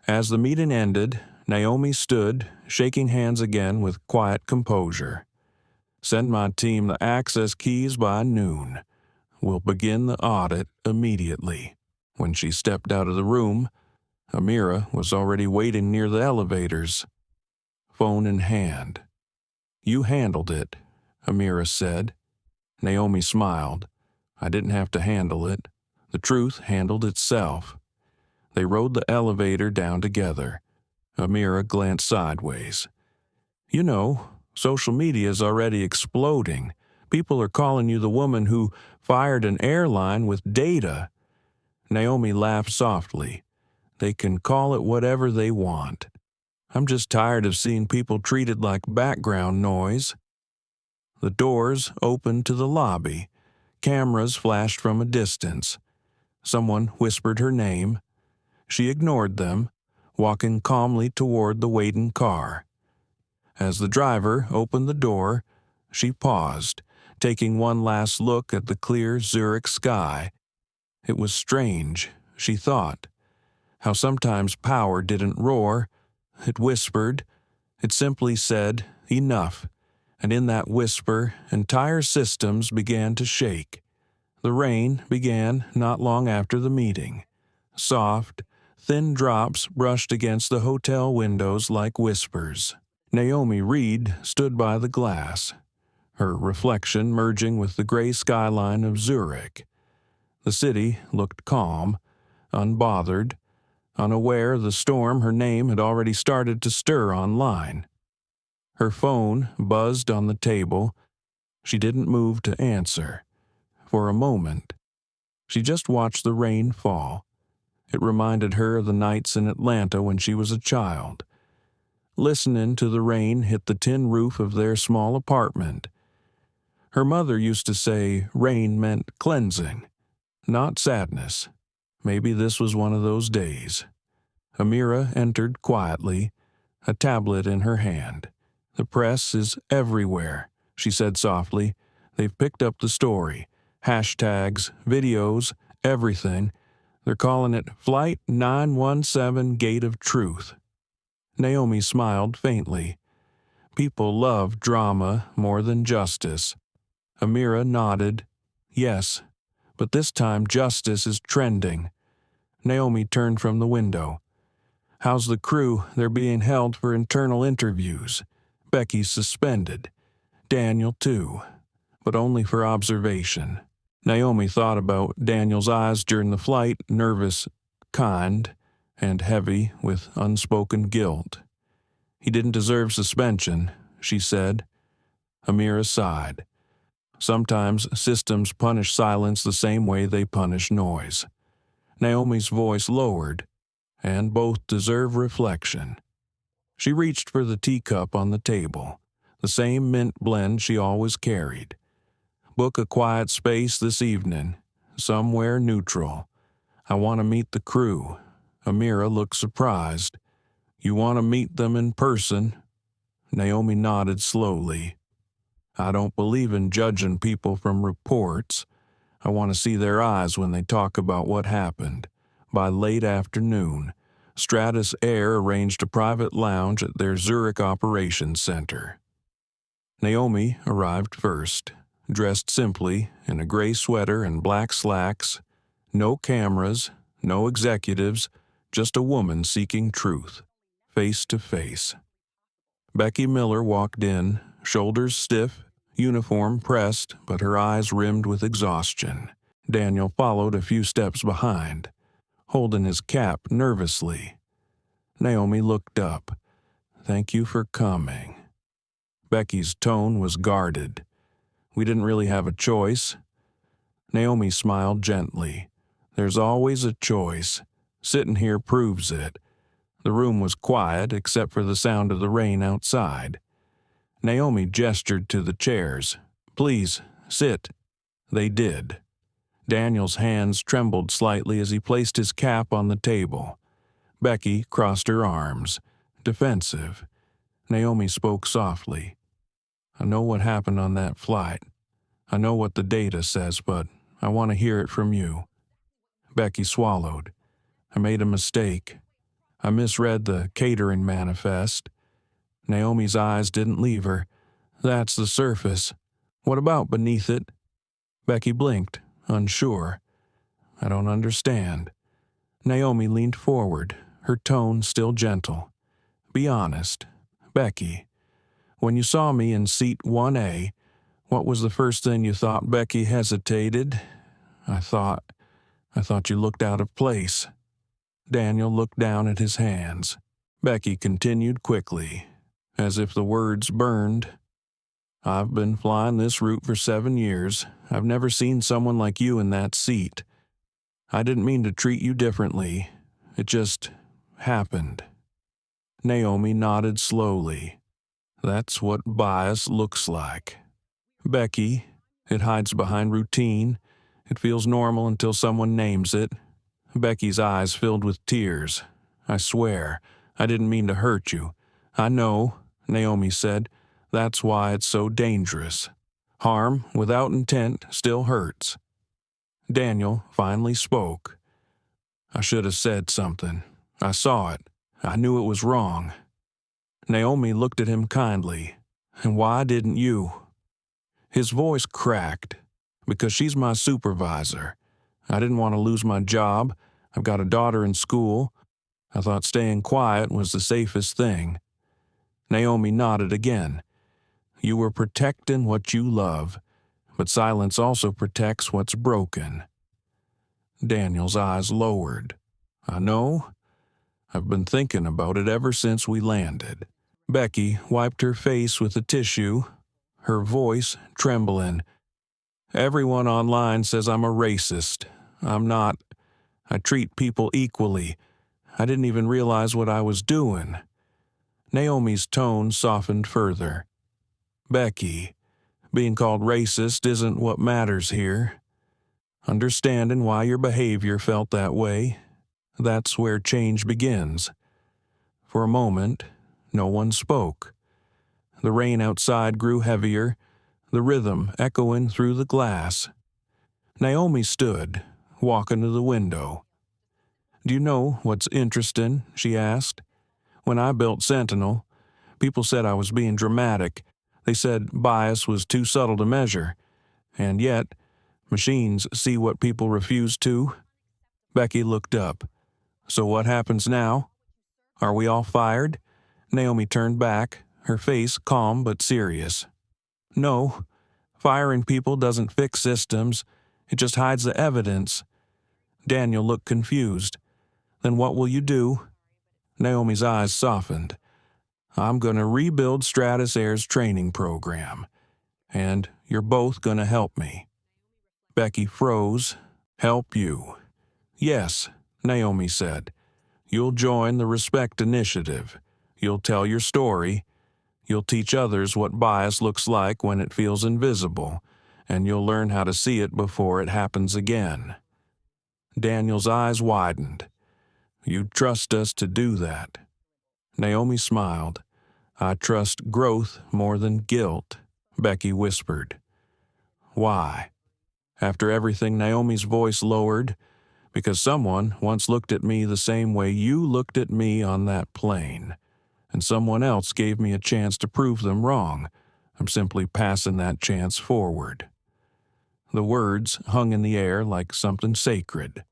As the meeting ended, Naomi stood, shaking hands again with quiet composure. "Send my team the access keys by noon. We'll begin the audit immediately." When she stepped out of the room, Amira was already waiting near the elevators, phone in hand. "You handled it," Amira said. Naomi smiled. "I didn't have to handle it. The truth handled itself." They rode the elevator down together. Amira glanced sideways. "You know, social media is already exploding. People are calling you the woman who fired an airline with data." Naomi laughed softly. "They can call it whatever they want. I'm just tired of seeing people treated like background noise." The doors opened to the lobby. Cameras flashed from a distance. Someone whispered her name. She ignored them, walking calmly toward the waiting car. As the driver opened the door, she paused, taking one last look at the clear Zurich sky. It was strange, she thought, how sometimes power didn't roar. It whispered. It simply said, "Enough." And in that whisper, entire systems began to shake. The rain began not long after the meeting. Soft, thin drops brushed against the hotel windows like whispers. Naomi Reed stood by the glass, her reflection merging with the gray skyline of Zurich. The city looked calm, unbothered, unaware of the storm her name had already started to stir online. Her phone buzzed on the table. She didn't move to answer. For a moment, she just watched the rain fall. It reminded her of the nights in Atlanta when she was a child, listening to the rain hit the tin roof of their small apartment. Her mother used to say rain meant cleansing, not sadness. Maybe this was one of those days. Amira entered quietly, a tablet in her hand. "The press is everywhere," she said softly. "They've picked up the story. Hashtags, videos, everything. They're calling it Flight 917 Gate of Truth." Naomi smiled faintly. People love drama more than justice. Amira nodded. "Yes, but this time justice is trending." Naomi turned from the window. "How's the crew? They're being held for internal interviews. Becky's suspended. Daniel, too, but only for observation." Naomi thought about Daniel's eyes during the flight, nervous, kind, and heavy with unspoken guilt. "He didn't deserve suspension," she said. Amira sighed. Sometimes systems punish silence the same way they punish noise. Naomi's voice lowered, and both deserve reflection. She reached for the teacup on the table, the same mint blend she always carried. "Book a quiet space this evening, somewhere neutral. I want to meet the crew." Amira looked surprised. "You want to meet them in person?" Naomi nodded slowly. "I don't believe in judging people from reports. I want to see their eyes when they talk about what happened." By late afternoon, Stratus Air arranged a private lounge at their Zurich operations center. Naomi arrived first, dressed simply in a gray sweater and black slacks. No cameras, no executives, just a woman seeking truth, face to face. Becky Miller walked in, shoulders stiff, uniform pressed, but her eyes rimmed with exhaustion. Daniel followed a few steps behind, holding his cap nervously. Naomi looked up. "Thank you for coming." Becky's tone was guarded. "We didn't really have a choice." Naomi smiled gently. "There's always a choice. Sitting here proves it." The room was quiet except for the sound of the rain outside. Naomi gestured to the chairs. "Please, sit." They did. Daniel's hands trembled slightly as he placed his cap on the table. Becky crossed her arms, defensive. Naomi spoke softly. "I know what happened on that flight. I know what the data says, but I want to hear it from you." Becky swallowed. "I made a mistake. I misread the catering manifest." Naomi's eyes didn't leave her. "That's the surface. What about beneath it?" Becky blinked, unsure. "I don't understand." Naomi leaned forward, her tone still gentle. "Be honest. Becky, when you saw me in seat 1A, what was the first thing you thought?" Becky hesitated. I thought you looked out of place." Daniel looked down at his hands. Becky continued quickly, as if the words burned. "I've been flying this route for 7 years. I've never seen someone like you in that seat. I didn't mean to treat you differently. It just happened." Naomi nodded slowly. "That's what bias looks like. Becky, it hides behind routine. It feels normal until someone names it." Becky's eyes filled with tears. "I swear, I didn't mean to hurt you." "I know," Naomi said. "That's why it's so dangerous. Harm without intent still hurts." Daniel finally spoke. "I should have said something. I saw it. I knew it was wrong." Naomi looked at him kindly. "And why didn't you?" His voice cracked. "Because she's my supervisor. I didn't want to lose my job. I've got a daughter in school. I thought staying quiet was the safest thing." Naomi nodded again. "You were protecting what you love, but silence also protects what's broken." Daniel's eyes lowered. "I know. I've been thinking about it ever since we landed." Becky wiped her face with a tissue, her voice trembling. "Everyone online says I'm a racist. I'm not. I treat people equally. I didn't even realize what I was doing." Naomi's tone softened further. "Becky, being called racist isn't what matters here. Understanding why your behavior felt that way, that's where change begins." For a moment, no one spoke. The rain outside grew heavier, the rhythm echoing through the glass. Naomi stood, walking to the window. "Do you know what's interesting?" she asked. "When I built Sentinel, people said I was being dramatic. They said bias was too subtle to measure. And yet, machines see what people refuse to." Becky looked up. "So what happens now? Are we all fired?" Naomi turned back, her face calm but serious. "No, firing people doesn't fix systems. It just hides the evidence." Daniel looked confused. "Then what will you do?" Naomi's eyes softened. "I'm going to rebuild Stratus Air's training program. And you're both going to help me." Becky froze. "Help you?" "Yes," Naomi said. "You'll join the Respect Initiative. You'll tell your story. You'll teach others what bias looks like when it feels invisible, and you'll learn how to see it before it happens again." Daniel's eyes widened. "You trust us to do that?" Naomi smiled. "I trust growth more than guilt," Becky whispered. "Why?" After everything, Naomi's voice lowered. "Because someone once looked at me the same way you looked at me on that plane. And someone else gave me a chance to prove them wrong. I'm simply passing that chance forward." The words hung in the air like something sacred.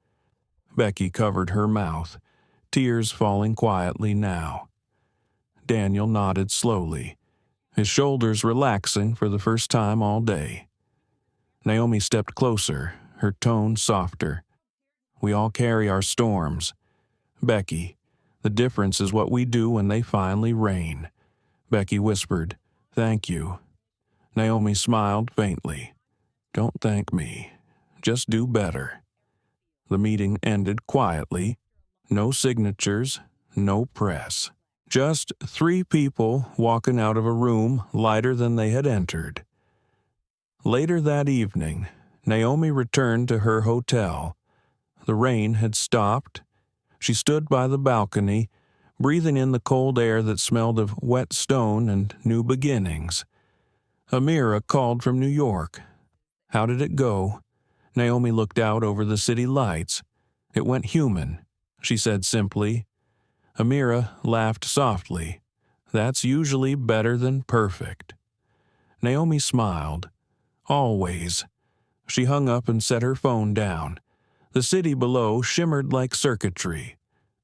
Becky covered her mouth, tears falling quietly now. Daniel nodded slowly, his shoulders relaxing for the first time all day. Naomi stepped closer, her tone softer. "We all carry our storms. Becky, the difference is what we do when they finally rain." Becky whispered, "Thank you." Naomi smiled faintly. "Don't thank me. Just do better." The meeting ended quietly. No signatures, no press. Just 3 people walking out of a room lighter than they had entered. Later that evening, Naomi returned to her hotel. The rain had stopped. She stood by the balcony, breathing in the cold air that smelled of wet stone and new beginnings. Amira called from New York. "How did it go?" Naomi looked out over the city lights. "It went human," she said simply. Amira laughed softly. "That's usually better than perfect." Naomi smiled. "Always." She hung up and set her phone down. The city below shimmered like circuitry.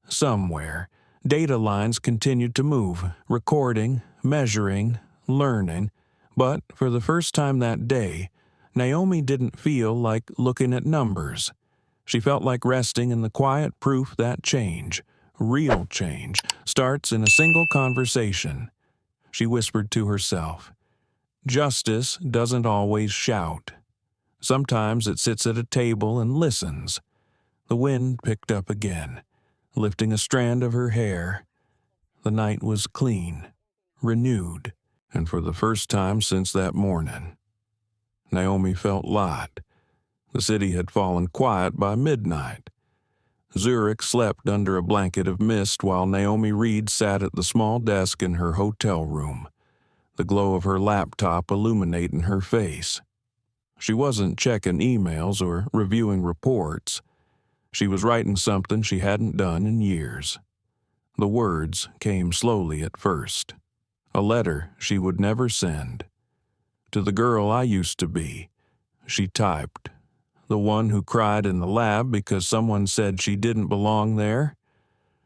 Somewhere, data lines continued to move, recording, measuring, learning, but for the first time that day, Naomi didn't feel like looking at numbers. She felt like resting in the quiet proof that change, real change, starts in a single conversation. She whispered to herself, "Justice doesn't always shout. Sometimes it sits at a table and listens." The wind picked up again, lifting a strand of her hair. The night was clean, renewed, and for the first time since that morning, Naomi felt light. The city had fallen quiet by midnight. Zurich slept under a blanket of mist while Naomi Reed sat at the small desk in her hotel room, the glow of her laptop illuminating her face. She wasn't checking emails or reviewing reports. She was writing something she hadn't done in years. The words came slowly at first. A letter she would never send. "To the girl I used to be," she typed. "The one who cried in the lab because someone said she didn't belong there."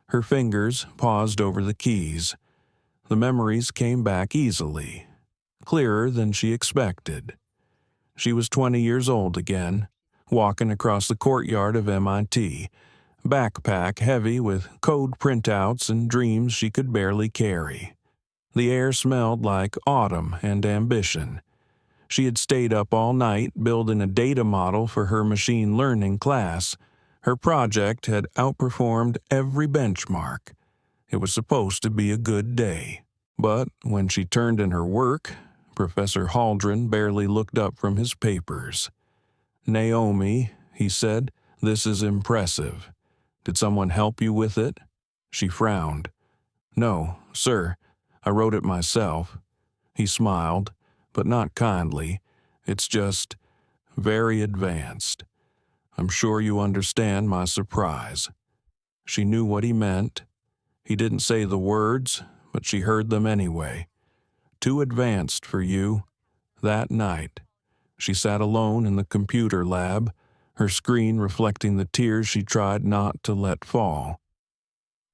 Her fingers paused over the keys. The memories came back easily, clearer than she expected. She was 20 years old again, walking across the courtyard of MIT, backpack heavy with code printouts and dreams she could barely carry. The air smelled like autumn and ambition. She had stayed up all night building a data model for her machine learning class. Her project had outperformed every benchmark. It was supposed to be a good day. But when she turned in her work, Professor Haldren barely looked up from his papers. "Naomi," he said, "this is impressive. Did someone help you with it?" She frowned. "No, sir. I wrote it myself." He smiled, but not kindly. "It's just very advanced. I'm sure you understand my surprise." She knew what he meant. He didn't say the words, but she heard them anyway. "Too advanced for you." That night, she sat alone in the computer lab, her screen reflecting the tears she tried not to let fall.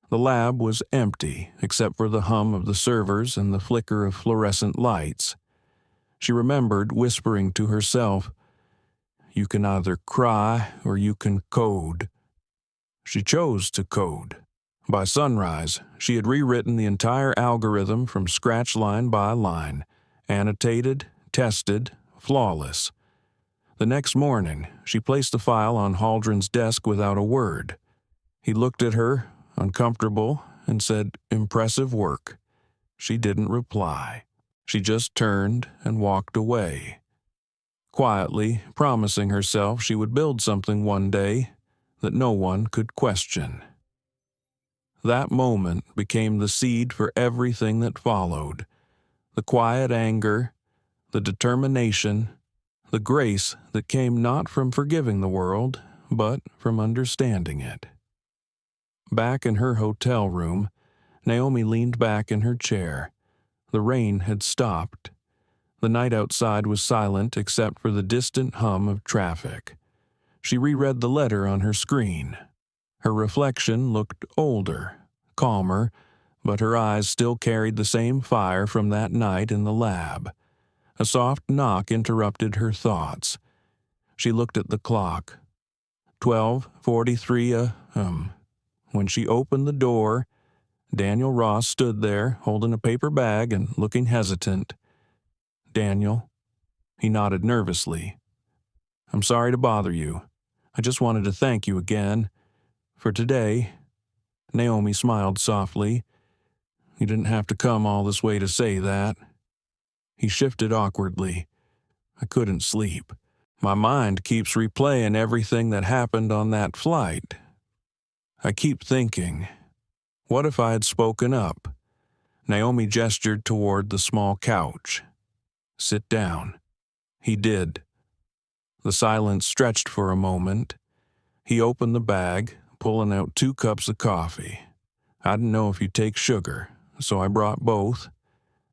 The lab was empty, except for the hum of the servers and the flicker of fluorescent lights. She remembered whispering to herself, "You can either cry or you can code." She chose to code. By sunrise, she had rewritten the entire algorithm from scratch line by line, annotated, tested, flawless. The next morning, she placed the file on Haldren's desk without a word. He looked at her, uncomfortable, and said, "Impressive work." She didn't reply. She just turned and walked away, quietly promising herself she would build something one day that no one could question. That moment became the seed for everything that followed. The quiet anger, the determination, the grace that came not from forgiving the world, but from understanding it. Back in her hotel room, Naomi leaned back in her chair. The rain had stopped. The night outside was silent except for the distant hum of traffic. She reread the letter on her screen. Her reflection looked older, calmer, but her eyes still carried the same fire from that night in the lab. A soft knock interrupted her thoughts. She looked at the clock. 12:43 When she opened the door, Daniel Ross stood there, holding a paper bag and looking hesitant. "Daniel?" He nodded nervously. "I'm sorry to bother you. I just wanted to thank you again. For today." Naomi smiled softly. "You didn't have to come all this way to say that." He shifted awkwardly. "I couldn't sleep. My mind keeps replaying everything that happened on that flight. I keep thinking, what if I had spoken up?" Naomi gestured toward the small couch. "Sit down." He did. The silence stretched for a moment. He opened the bag, pulling out 2 cups of coffee. "I didn't know if you take sugar, so I brought both."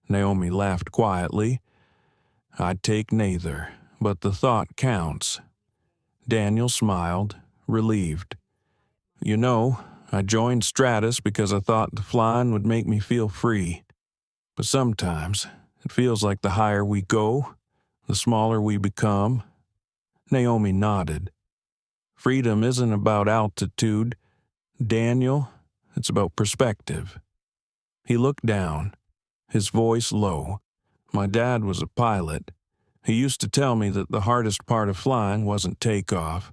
Naomi laughed quietly. "I'd take neither, but the thought counts." Daniel smiled, relieved. "You know, I joined Stratus because I thought the flying would make me feel free. But sometimes it feels like the higher we go, the smaller we become." Naomi nodded. "Freedom isn't about altitude, Daniel. It's about perspective." He looked down, his voice low. "My dad was a pilot. He used to tell me that the hardest part of flying wasn't takeoff.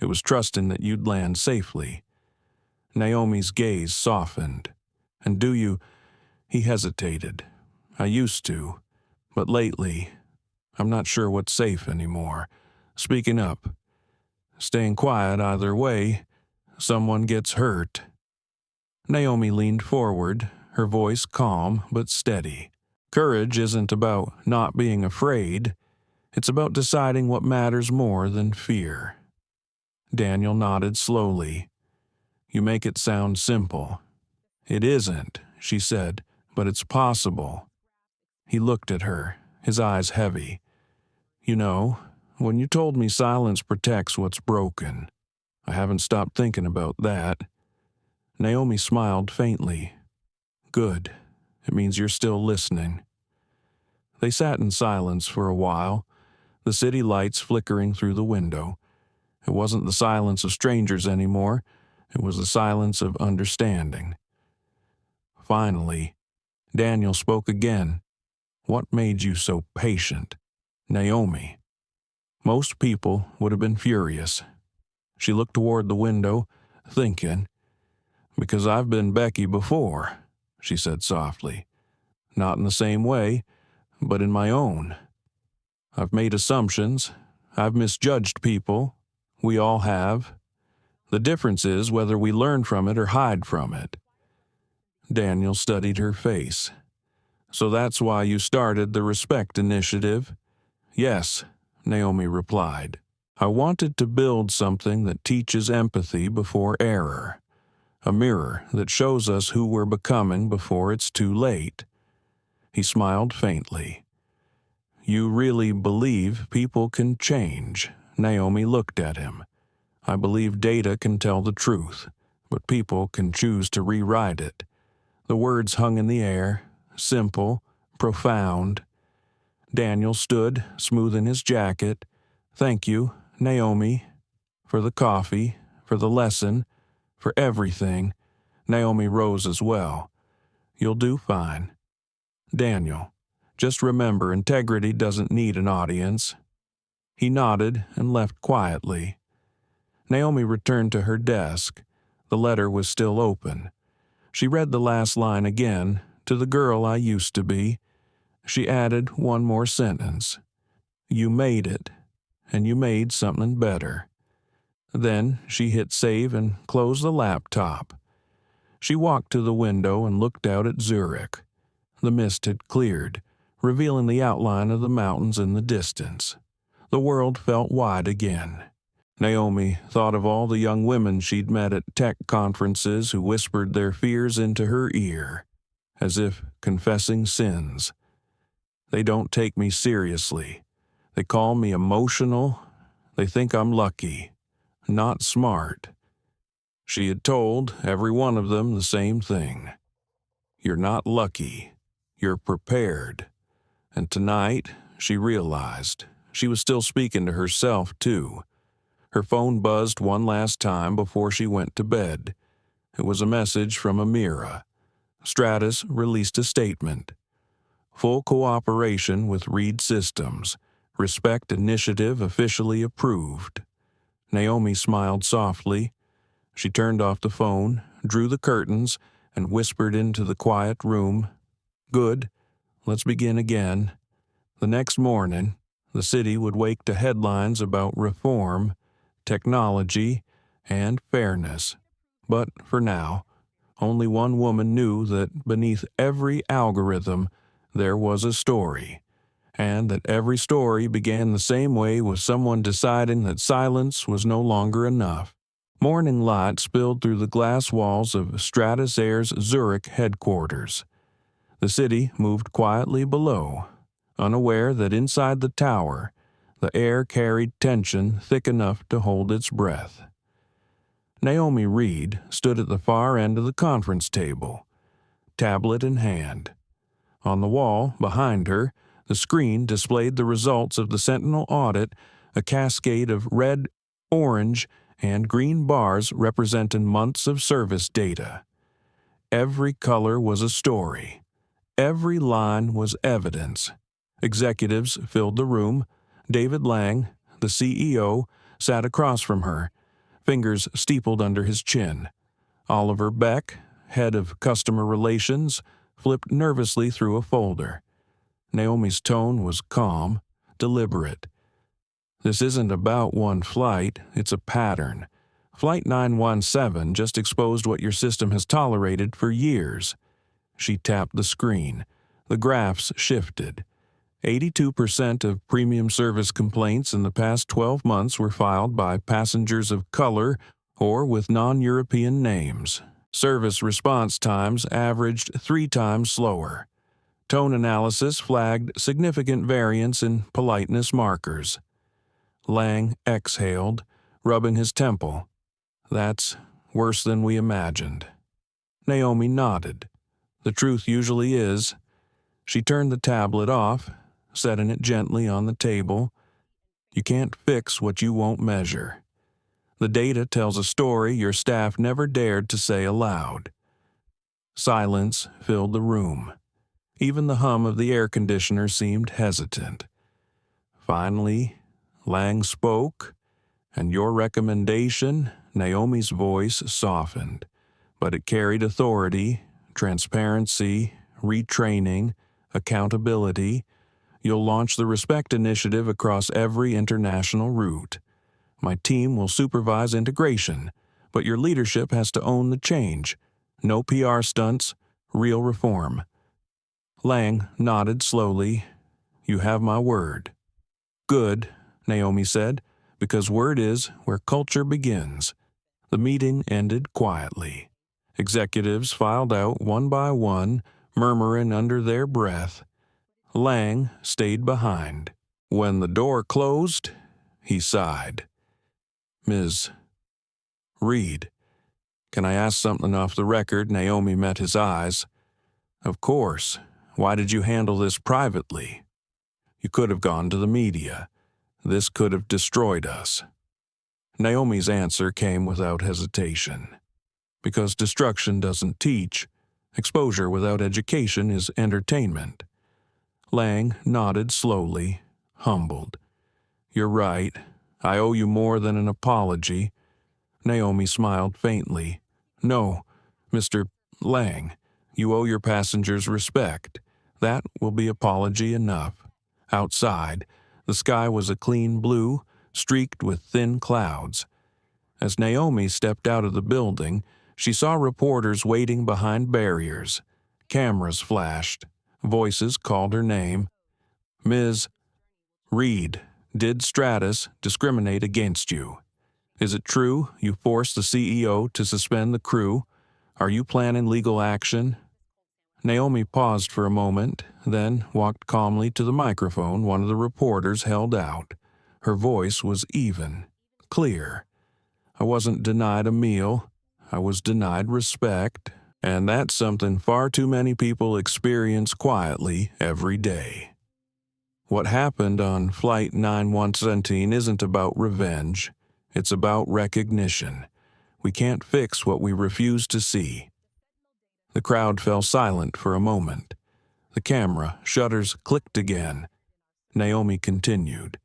It was trusting that you'd land safely." Naomi's gaze softened. "And do you—" He hesitated. "I used to, but lately, I'm not sure what's safe anymore. Speaking up, staying quiet either way, someone gets hurt." Naomi leaned forward, her voice calm but steady. "Courage isn't about not being afraid. It's about deciding what matters more than fear." Daniel nodded slowly. "You make it sound simple." "It isn't," she said, "but it's possible." He looked at her, his eyes heavy. "You know, when you told me silence protects what's broken, I haven't stopped thinking about that." Naomi smiled faintly. "Good. It means you're still listening." They sat in silence for a while, the city lights flickering through the window. It wasn't the silence of strangers anymore. It was the silence of understanding. Finally, Daniel spoke again. "What made you so patient?" "Naomi." Most people would have been furious. She looked toward the window, thinking. "Because I've been Becky before," she said softly. "Not in the same way, but in my own. I've made assumptions. I've misjudged people. We all have. The difference is whether we learn from it or hide from it." Daniel studied her face. "So that's why you started the Respect Initiative?" "Yes," Naomi replied. "I wanted to build something that teaches empathy before error. A mirror that shows us who we're becoming before it's too late." He smiled faintly. "You really believe people can change?" Naomi looked at him. "I believe data can tell the truth, but people can choose to rewrite it." The words hung in the air, simple, profound. Daniel stood, smoothing his jacket. "Thank you, Naomi, for the coffee, for the lesson, for everything." Naomi rose as well. "You'll do fine. Daniel, just remember integrity doesn't need an audience." He nodded and left quietly. Naomi returned to her desk. The letter was still open. She read the last line again, "To the girl I used to be." She added one more sentence. "You made it, and you made something better." Then she hit save and closed the laptop. She walked to the window and looked out at Zurich. The mist had cleared, revealing the outline of the mountains in the distance. The world felt wide again. Naomi thought of all the young women she'd met at tech conferences who whispered their fears into her ear, as if confessing sins. "They don't take me seriously. They call me emotional. They think I'm lucky, not smart." She had told every one of them the same thing. "You're not lucky. You're prepared." And tonight, she realized, she was still speaking to herself, too. Her phone buzzed one last time before she went to bed. It was a message from Amira. Stratus released a statement. "Full cooperation with Reed Systems. Respect Initiative officially approved." Naomi smiled softly. She turned off the phone, drew the curtains, and whispered into the quiet room. "Good. Let's begin again." The next morning, the city would wake to headlines about reform, technology, and fairness. But for now, only one woman knew that beneath every algorithm there was a story, and that every story began the same way with someone deciding that silence was no longer enough. Morning light spilled through the glass walls of Stratus Air's Zurich headquarters. The city moved quietly below, unaware that inside the tower, the air carried tension thick enough to hold its breath. Naomi Reed stood at the far end of the conference table, tablet in hand. On the wall, behind her, the screen displayed the results of the Sentinel audit, a cascade of red, orange, and green bars representing months of service data. Every color was a story. Every line was evidence. Executives filled the room. David Lang, the CEO, sat across from her, fingers steepled under his chin. Oliver Beck, head of customer relations, flipped nervously through a folder. Naomi's tone was calm, deliberate. This isn't about one flight, it's a pattern. Flight 917 just exposed what your system has tolerated for years. She tapped the screen. The graphs shifted. 82% of premium service complaints in the past 12 months were filed by passengers of color or with non-European names. Service response times averaged 3 times slower. Tone analysis flagged significant variance in politeness markers. Lang exhaled, rubbing his temple. That's worse than we imagined. Naomi nodded. The truth usually is. She turned the tablet off, setting it gently on the table. You can't fix what you won't measure. The data tells a story your staff never dared to say aloud. Silence filled the room. Even the hum of the air conditioner seemed hesitant. Finally, Lang spoke, and your recommendation, Naomi's voice softened, but it carried authority, transparency, retraining, accountability. You'll launch the Respect Initiative across every international route. My team will supervise integration, but your leadership has to own the change. No PR stunts, real reform. Lang nodded slowly. You have my word. Good, Naomi said, because word is where culture begins. The meeting ended quietly. Executives filed out one by one, murmuring under their breath. Lang stayed behind. When the door closed, he sighed. Ms. Reed, can I ask something off the record? Naomi met his eyes. Of course. Why did you handle this privately? You could have gone to the media. This could have destroyed us. Naomi's answer came without hesitation. Because destruction doesn't teach, exposure without education is entertainment. Lang nodded slowly, humbled. You're right. I owe you more than an apology. Naomi smiled faintly. No, Mr. Lang, you owe your passengers respect. That will be apology enough. Outside, the sky was a clean blue, streaked with thin clouds. As Naomi stepped out of the building, she saw reporters waiting behind barriers. Cameras flashed. Voices called her name. Ms. Reed, did Stratus discriminate against you? Is it true you forced the CEO to suspend the crew? Are you planning legal action? Naomi paused for a moment, then walked calmly to the microphone one of the reporters held out. Her voice was even, clear. I wasn't denied a meal. I was denied respect, and that's something far too many people experience quietly every day. What happened on Flight 917 isn't about revenge. It's about recognition. We can't fix what we refuse to see. The crowd fell silent for a moment. The camera shutters clicked again. Naomi continued.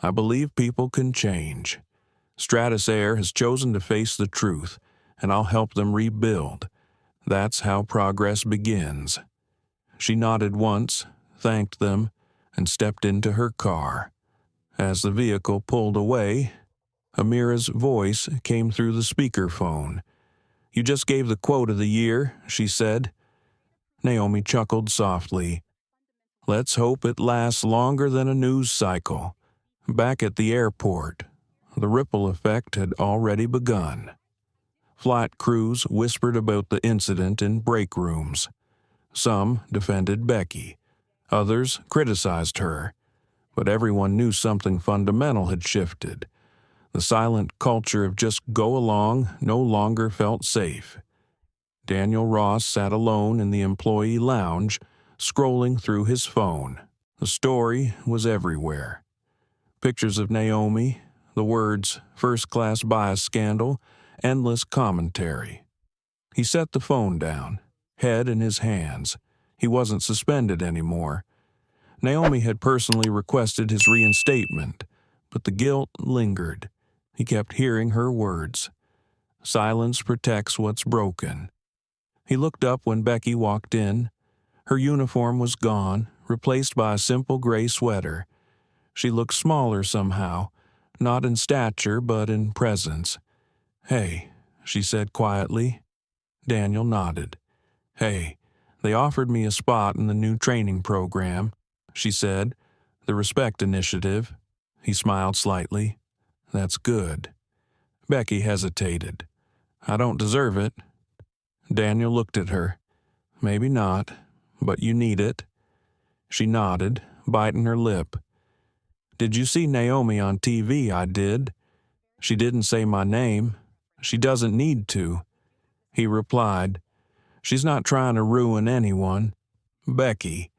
I believe people can change. Stratus Air has chosen to face the truth, and I'll help them rebuild. That's how progress begins. She nodded once, thanked them, and stepped into her car. As the vehicle pulled away, Amira's voice came through the speakerphone. You just gave the quote of the year, she said. Naomi chuckled softly. Let's hope it lasts longer than a news cycle. Back at the airport, the ripple effect had already begun. Flight crews whispered about the incident in break rooms. Some defended Becky. Others criticized her. But everyone knew something fundamental had shifted. The silent culture of just go along no longer felt safe. Daniel Ross sat alone in the employee lounge, scrolling through his phone. The story was everywhere. Pictures of Naomi, the words first-class bias scandal, endless commentary. He set the phone down, head in his hands. He wasn't suspended anymore. Naomi had personally requested his reinstatement, but the guilt lingered. He kept hearing her words. Silence protects what's broken. He looked up when Becky walked in. Her uniform was gone, replaced by a simple gray sweater. She looked smaller somehow, not in stature but in presence. "Hey," she said quietly. Daniel nodded. "Hey, they offered me a spot in the new training program," she said. "The Respect Initiative." He smiled slightly. "That's good." Becky hesitated. "I don't deserve it." Daniel looked at her. "Maybe not, but you need it." She nodded, biting her lip. "Did you see Naomi on TV?" "I did." "She didn't say my name." "She doesn't need to." He replied, "She's not trying to ruin anyone. Becky,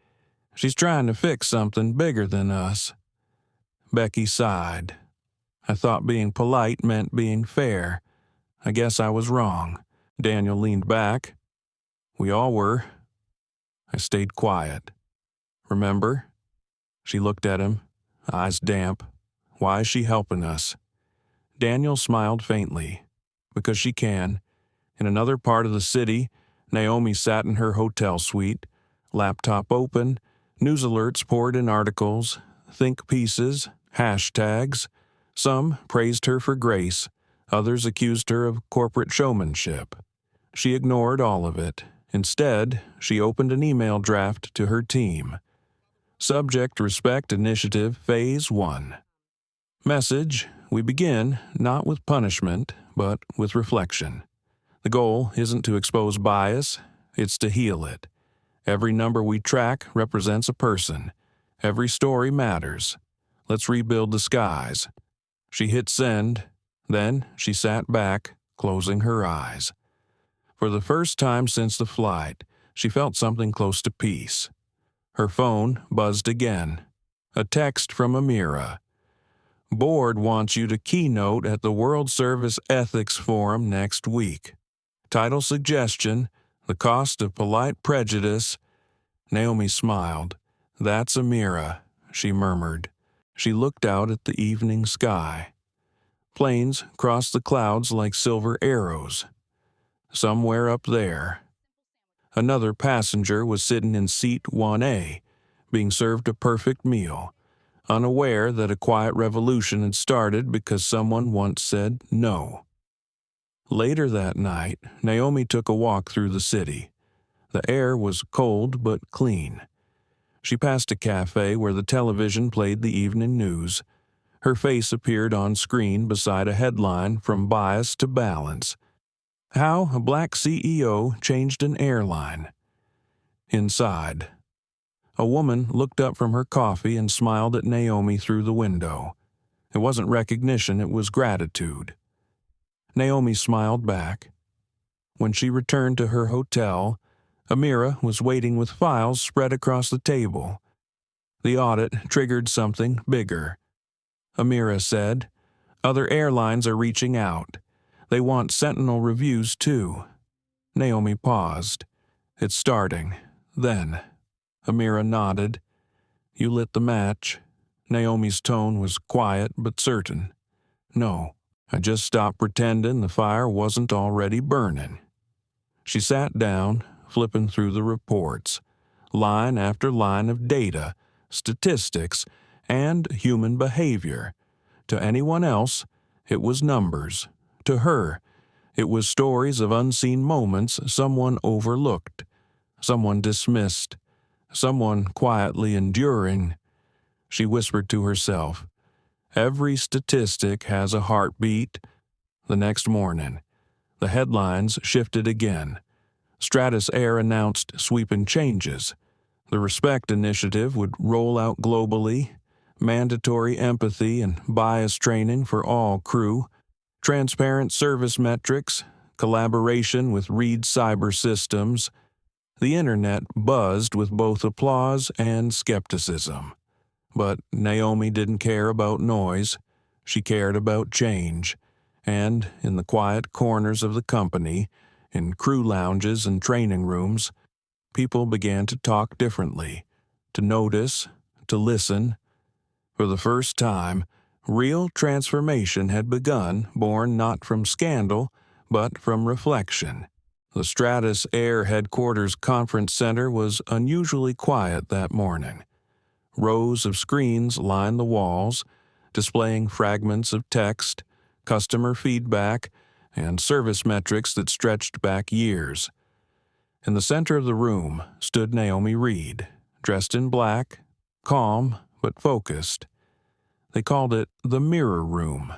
she's trying to fix something bigger than us." Becky sighed. "I thought being polite meant being fair. I guess I was wrong." Daniel leaned back. "We all were." I stayed quiet. "Remember?" She looked at him, eyes damp. "Why is she helping us?" Daniel smiled faintly. "Because she can." In another part of the city, Naomi sat in her hotel suite, laptop open, news alerts poured in articles, think pieces, hashtags. Some praised her for grace, others accused her of corporate showmanship. She ignored all of it. Instead, she opened an email draft to her team. Subject Respect Initiative Phase 1. Message: we begin not with punishment, but with reflection. The goal isn't to expose bias, it's to heal it. Every number we track represents a person. Every story matters. Let's rebuild the skies. She hit send. Then she sat back, closing her eyes. For the first time since the flight, she felt something close to peace. Her phone buzzed again. A text from Amira. "Board wants you to keynote at the World Service Ethics Forum next week. Title suggestion: The Cost of Polite Prejudice." Naomi smiled. "That's Amira," she murmured. She looked out at the evening sky. Planes crossed the clouds like silver arrows. Somewhere up there. Another passenger was sitting in seat 1A, being served a perfect meal, unaware that a quiet revolution had started because someone once said no. Later that night, Naomi took a walk through the city. The air was cold but clean. She passed a cafe where the television played the evening news. Her face appeared on screen beside a headline from Bias to Balance. How a Black CEO Changed an Airline. Inside, a woman looked up from her coffee and smiled at Naomi through the window. It wasn't recognition, it was gratitude. Naomi smiled back. When she returned to her hotel, Amira was waiting with files spread across the table. The audit triggered something bigger. Amira said, "Other airlines are reaching out. They want Sentinel reviews too." Naomi paused. "It's starting. Then." Amira nodded. "You lit the match." Naomi's tone was quiet but certain. "No, I just stopped pretending the fire wasn't already burning." She sat down, flipping through the reports, line after line of data, statistics, and human behavior. To anyone else, it was numbers. To her, it was stories of unseen moments someone overlooked, someone dismissed, someone quietly enduring. She whispered to herself, "Every statistic has a heartbeat." The next morning, the headlines shifted again. Stratus Air announced sweeping changes. The Respect Initiative would roll out globally. mandatory empathy and bias training for all crew, transparent service metrics, collaboration with Reed Cyber Systems. The internet buzzed with both applause and skepticism. But Naomi didn't care about noise. She cared about change. And in the quiet corners of the company, in crew lounges and training rooms, people began to talk differently, to notice, to listen. For the first time, real transformation had begun, born not from scandal, but from reflection. The Stratus Air Headquarters Conference Center was unusually quiet that morning. Rows of screens lined the walls, displaying fragments of text, customer feedback, and service metrics that stretched back years. In the center of the room stood Naomi Reed, dressed in black, calm but focused. They called it the Mirror Room.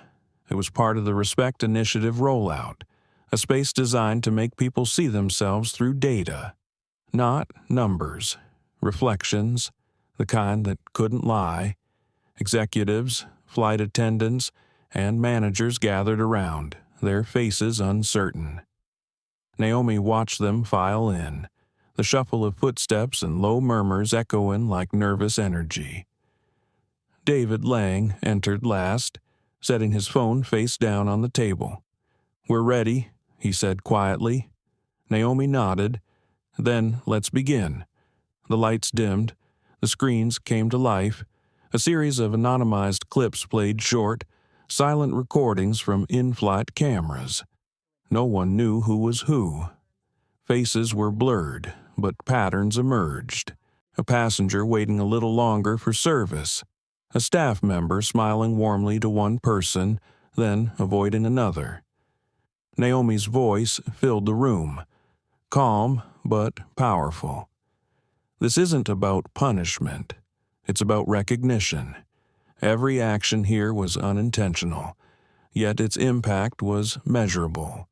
It was part of the Respect Initiative rollout, a space designed to make people see themselves through data, not numbers, reflections, the kind that couldn't lie. Executives, flight attendants, and managers gathered around, their faces uncertain. Naomi watched them file in, the shuffle of footsteps and low murmurs echoing like nervous energy. David Lang entered last, setting his phone face down on the table. "We're ready," he said quietly. Naomi nodded. "Then let's begin." The lights dimmed. The screens came to life. A series of anonymized clips played short, silent recordings from in-flight cameras. No one knew who was who. Faces were blurred, but patterns emerged. A passenger waiting a little longer for service. A staff member smiling warmly to one person, then avoiding another. Naomi's voice filled the room, calm but powerful. This isn't about punishment. It's about recognition. Every action here was unintentional, yet its impact was measurable.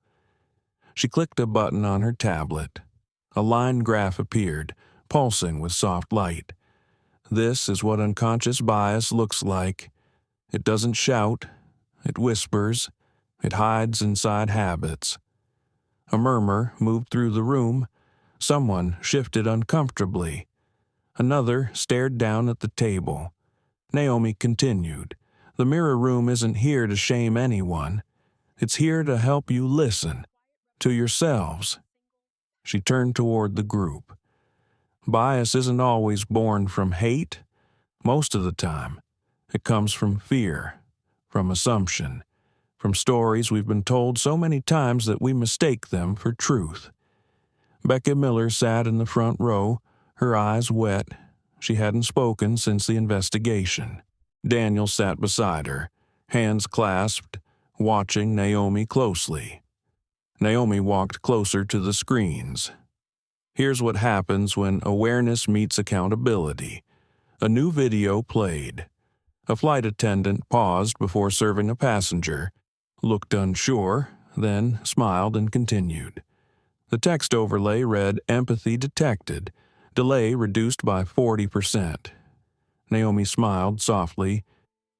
She clicked a button on her tablet. A line graph appeared, pulsing with soft light. This is what unconscious bias looks like. It doesn't shout. It whispers. It hides inside habits. A murmur moved through the room. Someone shifted uncomfortably. Another stared down at the table. Naomi continued, "The mirror room isn't here to shame anyone. It's here to help you listen. To yourselves." She turned toward the group. Bias isn't always born from hate. Most of the time, it comes from fear, from assumption, from stories we've been told so many times that we mistake them for truth. Becca Miller sat in the front row, her eyes wet. She hadn't spoken since the investigation. Daniel sat beside her, hands clasped, watching Naomi closely. Naomi walked closer to the screens. Here's what happens when awareness meets accountability. A new video played. A flight attendant paused before serving a passenger, looked unsure, then smiled and continued. The text overlay read, "Empathy detected. Delay reduced by 40%. Naomi smiled softly.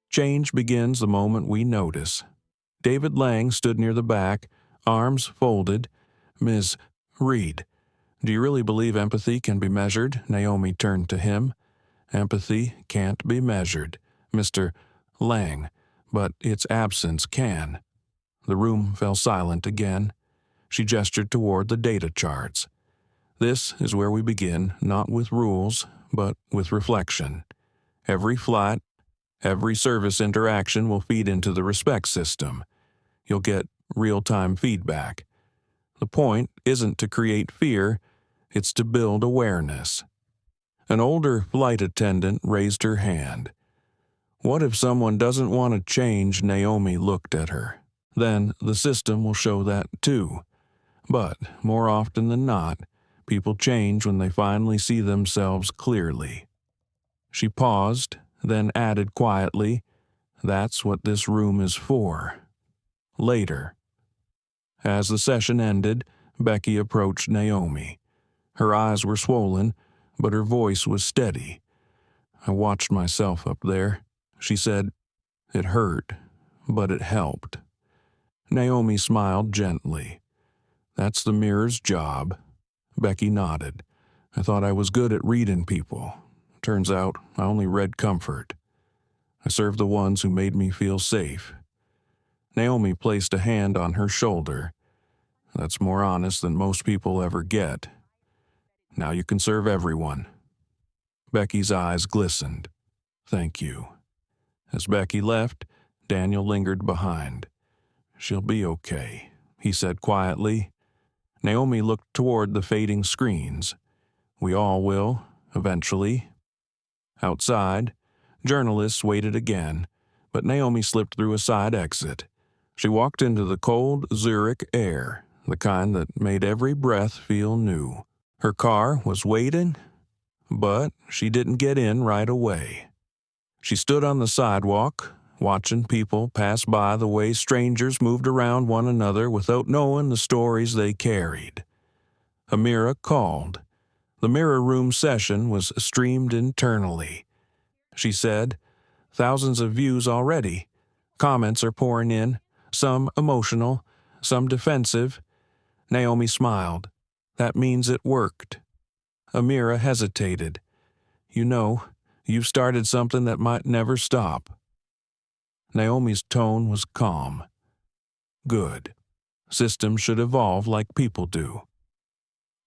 "Change begins the moment we notice." David Lang stood near the back, arms folded. "Ms. Reed, do you really believe empathy can be measured?" Naomi turned to him. "Empathy can't be measured, Mr. Lang, but its absence can." The room fell silent again. She gestured toward the data charts. "This is where we begin, not with rules, but with reflection. Every flight, every service interaction will feed into the respect system. You'll get real-time feedback. The point isn't to create fear, it's to build awareness." An older flight attendant raised her hand. "What if someone doesn't want to change?" Naomi looked at her. "Then the system will show that too. But more often than not, people change when they finally see themselves clearly." She paused, then added quietly, "That's what this room is for." Later. As the session ended, Becky approached Naomi. Her eyes were swollen, but her voice was steady. "I watched myself up there. She said, "It hurt, but it helped." Naomi smiled gently. "That's the mirror's job." Becky nodded. "I thought I was good at reading people. Turns out I only read comfort. I served the ones who made me feel safe." Naomi placed a hand on her shoulder. "That's more honest than most people ever get. Now you can serve everyone." Becky's eyes glistened. "Thank you." As Becky left, Daniel lingered behind. "She'll be okay," he said quietly. Naomi looked toward the fading screens. "We all will, eventually." Outside, journalists waited again, but Naomi slipped through a side exit. She walked into the cold Zurich air, the kind that made every breath feel new. Her car was waiting, but she didn't get in right away. She stood on the sidewalk, watching people pass by the way strangers moved around one another without knowing the stories they carried. Amira called. The mirror room session was streamed internally. She said, "Thousands of views already. Comments are pouring in, some emotional, some defensive." Naomi smiled. "That means it worked." Amira hesitated. "You know, you've started something that might never stop." Naomi's tone was calm. "Good. Systems should evolve like people do."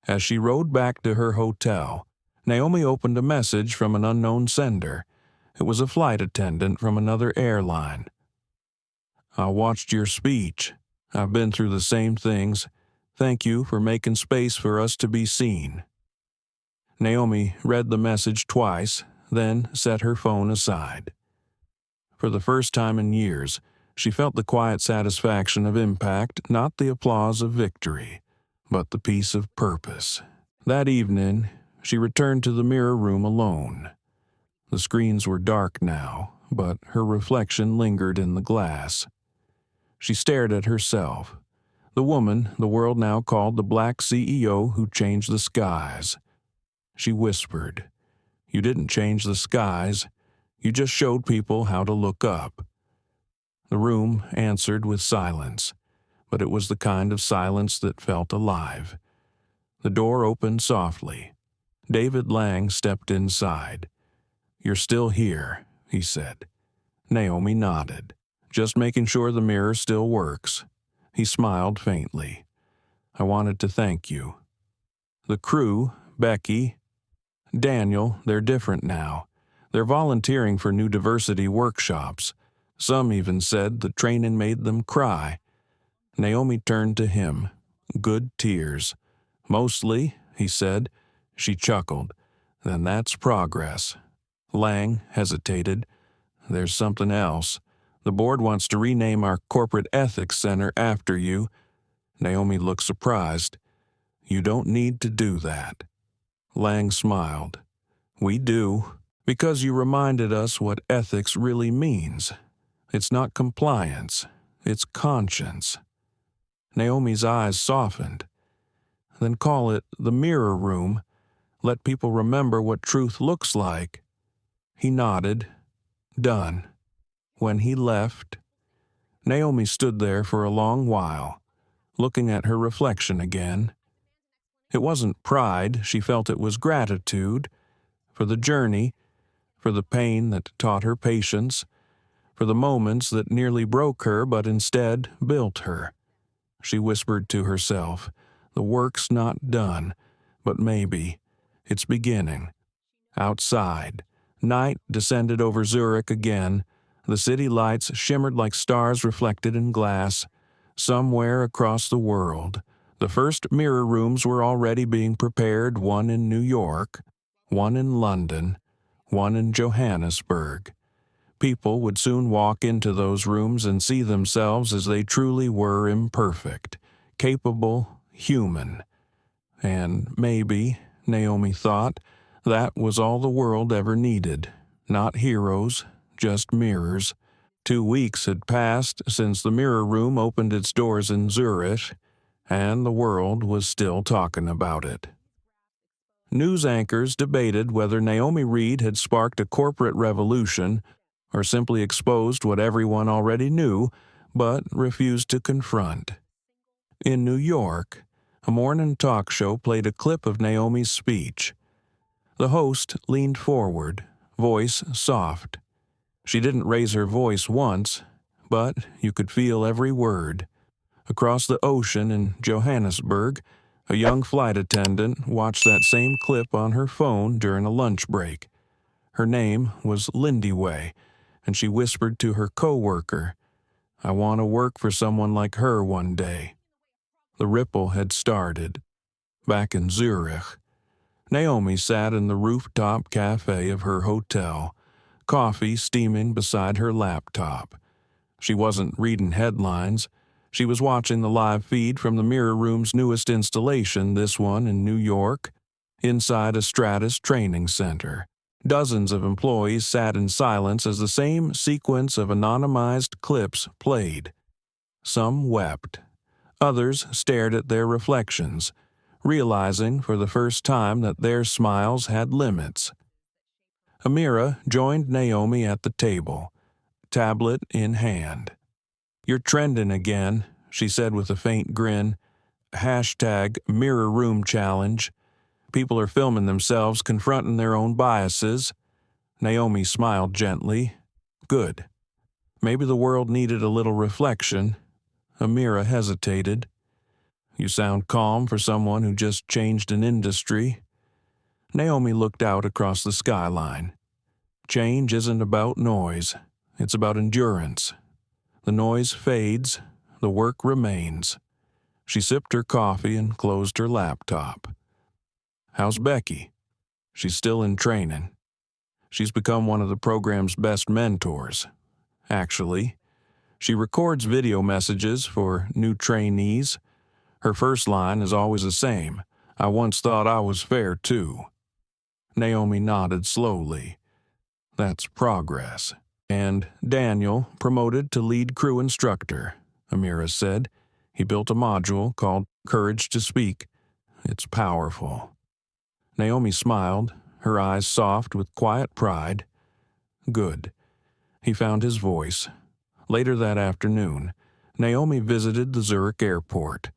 As she rode back to her hotel, Naomi opened a message from an unknown sender. It was a flight attendant from another airline. "I watched your speech. I've been through the same things. Thank you for making space for us to be seen." Naomi read the message twice, then set her phone aside. For the first time in years, she felt the quiet satisfaction of impact, not the applause of victory, but the peace of purpose. That evening, she returned to the mirror room alone. The screens were dark now, but her reflection lingered in the glass. She stared at herself, the woman the world now called the Black CEO who changed the skies. She whispered, "You didn't change the skies. You just showed people how to look up." The room answered with silence, but it was the kind of silence that felt alive. The door opened softly. David Lang stepped inside. "You're still here," he said. Naomi nodded. "Just making sure the mirror still works." He smiled faintly. "I wanted to thank you." The crew, Becky, Daniel, they're different now. They're volunteering for new diversity workshops. Some even said the training made them cry. Naomi turned to him. Good tears. "Mostly," he said. She chuckled. "Then that's progress." Lang hesitated. "There's something else. The board wants to rename our corporate ethics center after you." Naomi looked surprised. "You don't need to do that." Lang smiled. "We do, because you reminded us what ethics really means. It's not compliance, it's conscience." Naomi's eyes softened. "Then call it the mirror room. Let people remember what truth looks like." He nodded. "Done." When he left, Naomi stood there for a long while, looking at her reflection again. It wasn't pride, she felt it was gratitude for the journey, for the pain that taught her patience, for the moments that nearly broke her but instead built her. She whispered to herself, "The work's not done, but maybe it's beginning." Outside, night descended over Zurich again. The city lights shimmered like stars reflected in glass. Somewhere across the world, the first mirror rooms were already being prepared, one in New York, one in London, one in Johannesburg. People would soon walk into those rooms and see themselves as they truly were, imperfect, capable, human. And maybe, Naomi thought, that was all the world ever needed. Not heroes, just mirrors. 2 weeks had passed since the mirror room opened its doors in Zurich, and the world was still talking about it. News anchors debated whether Naomi Reed had sparked a corporate revolution or simply exposed what everyone already knew but refused to confront. In New York, a morning talk show played a clip of Naomi's speech. The host leaned forward, voice soft. She didn't raise her voice once, but you could feel every word. Across the ocean in Johannesburg, a young flight attendant watched that same clip on her phone during a lunch break. Her name was Lindy Way, and she whispered to her coworker, "I want to work for someone like her one day." The ripple had started. Back in Zurich, Naomi sat in the rooftop cafe of her hotel, coffee steaming beside her laptop. She wasn't reading headlines. She was watching the live feed from the Mirror Room's newest installation, this one in New York, inside a Stratus training center. Dozens of employees sat in silence as the same sequence of anonymized clips played. Some wept. Others stared at their reflections, realizing for the first time that their smiles had limits. Amira joined Naomi at the table, tablet in hand. "You're trending again," she said with a faint grin. Hashtag Mirror Room Challenge. People are filming themselves confronting their own biases. Naomi smiled gently. Good. Maybe the world needed a little reflection. Amira hesitated. "You sound calm for someone who just changed an industry." Naomi looked out across the skyline. Change isn't about noise. It's about endurance. The noise fades. The work remains. She sipped her coffee and closed her laptop. "How's Becky?" "She's still in training. She's become one of the program's best mentors. Actually, she records video messages for new trainees. Her first line is always the same. 'I once thought I was fair, too.'" Naomi nodded slowly. "That's progress." "And Daniel, promoted to lead crew instructor," Amira said. "He built a module called Courage to Speak. It's powerful." Naomi smiled, her eyes soft with quiet pride. "Good." He found his voice. Later that afternoon, Naomi visited the Zurich airport.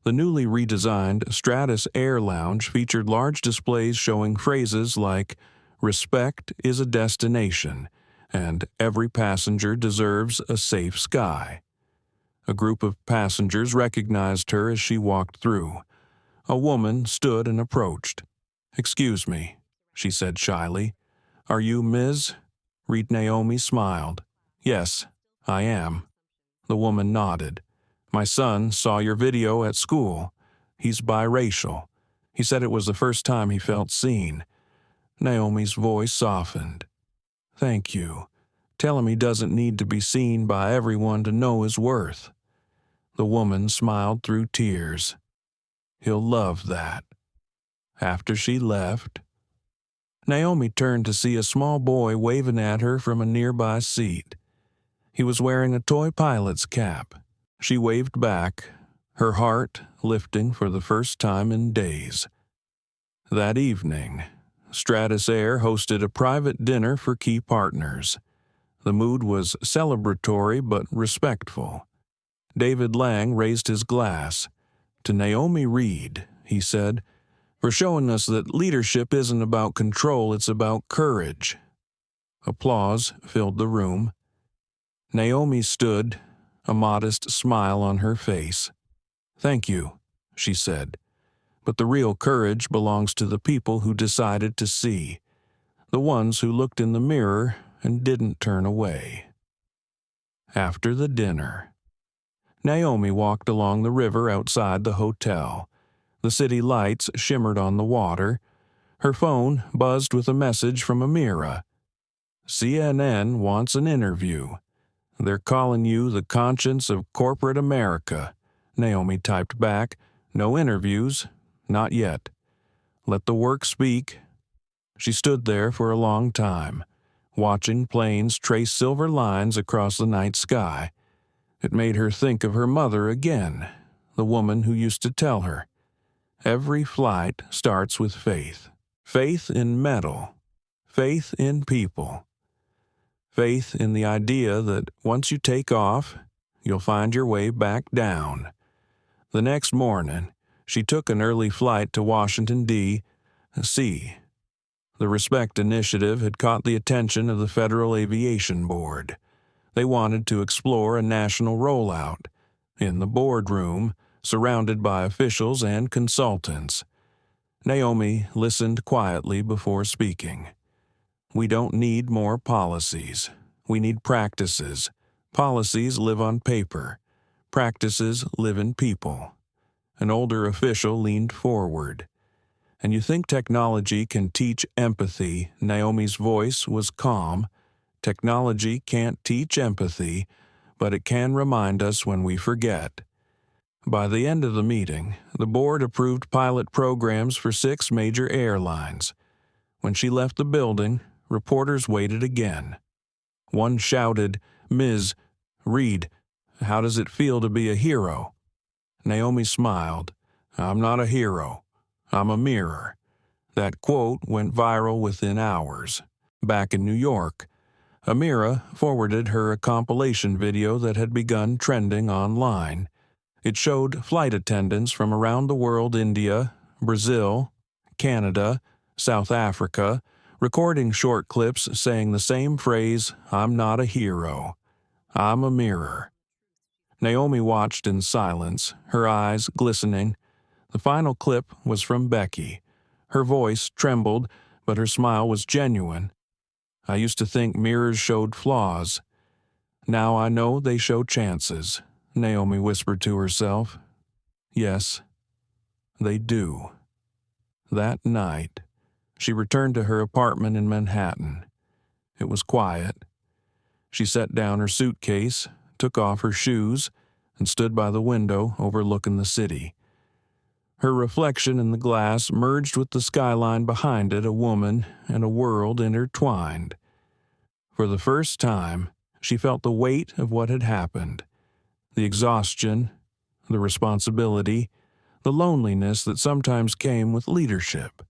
The newly redesigned Stratus Air Lounge featured large displays showing phrases like, "Respect is a destination," and "Every passenger deserves a safe sky." A group of passengers recognized her as she walked through. A woman stood and approached. "Excuse me," she said shyly. "Are you Ms.?" Naomi smiled. "Yes, I am." The woman nodded. "My son saw your video at school. He's biracial. He said it was the first time he felt seen." Naomi's voice softened. "Thank you. Tell him he doesn't need to be seen by everyone to know his worth." The woman smiled through tears. "He'll love that." After she left, Naomi turned to see a small boy waving at her from a nearby seat. He was wearing a toy pilot's cap. She waved back, her heart lifting for the first time in days. That evening, Stratus Air hosted a private dinner for key partners. The mood was celebratory but respectful. David Lang raised his glass. "To Naomi Reed," he said, "for showing us that leadership isn't about control, it's about courage." Applause filled the room. Naomi stood, a modest smile on her face. "Thank you," she said. "But the real courage belongs to the people who decided to see, the ones who looked in the mirror and didn't turn away." After the dinner, Naomi walked along the river outside the hotel. The city lights shimmered on the water. Her phone buzzed with a message from Amira. "CNN wants an interview. They're calling you the conscience of corporate America." Naomi typed back, "No interviews, not yet. Let the work speak." She stood there for a long time, watching planes trace silver lines across the night sky. It made her think of her mother again, the woman who used to tell her, "Every flight starts with faith. Faith in metal. Faith in people. faith in the idea that once you take off, you'll find your way back down. The next morning, she took an early flight to Washington, D.C. The Respect Initiative had caught the attention of the Federal Aviation Board. They wanted to explore a national rollout. In the boardroom, surrounded by officials and consultants, Naomi listened quietly before speaking. We don't need more policies. We need practices. Policies live on paper. Practices live in people. An older official leaned forward. And you think technology can teach empathy? Naomi's voice was calm. Technology can't teach empathy, but it can remind us when we forget. By the end of the meeting, the board approved pilot programs for 6 major airlines. When she left the building, reporters waited again. One shouted, "Ms. Reed, how does it feel to be a hero?" Naomi smiled. "I'm not a hero. I'm a mirror." That quote went viral within hours. Back in New York, Amira forwarded her a compilation video that had begun trending online. It showed flight attendants from around the world, India, Brazil, Canada, South Africa, recording short clips saying the same phrase, "I'm not a hero. I'm a mirror." Naomi watched in silence, her eyes glistening. The final clip was from Becky. Her voice trembled, but her smile was genuine. "I used to think mirrors showed flaws. Now I know they show chances," Naomi whispered to herself. "Yes, they do." That night, she returned to her apartment in Manhattan. It was quiet. She set down her suitcase, took off her shoes, and stood by the window overlooking the city. Her reflection in the glass merged with the skyline behind it, a woman and a world intertwined. For the first time, she felt the weight of what had happened, the exhaustion, the responsibility, the loneliness that sometimes came with leadership.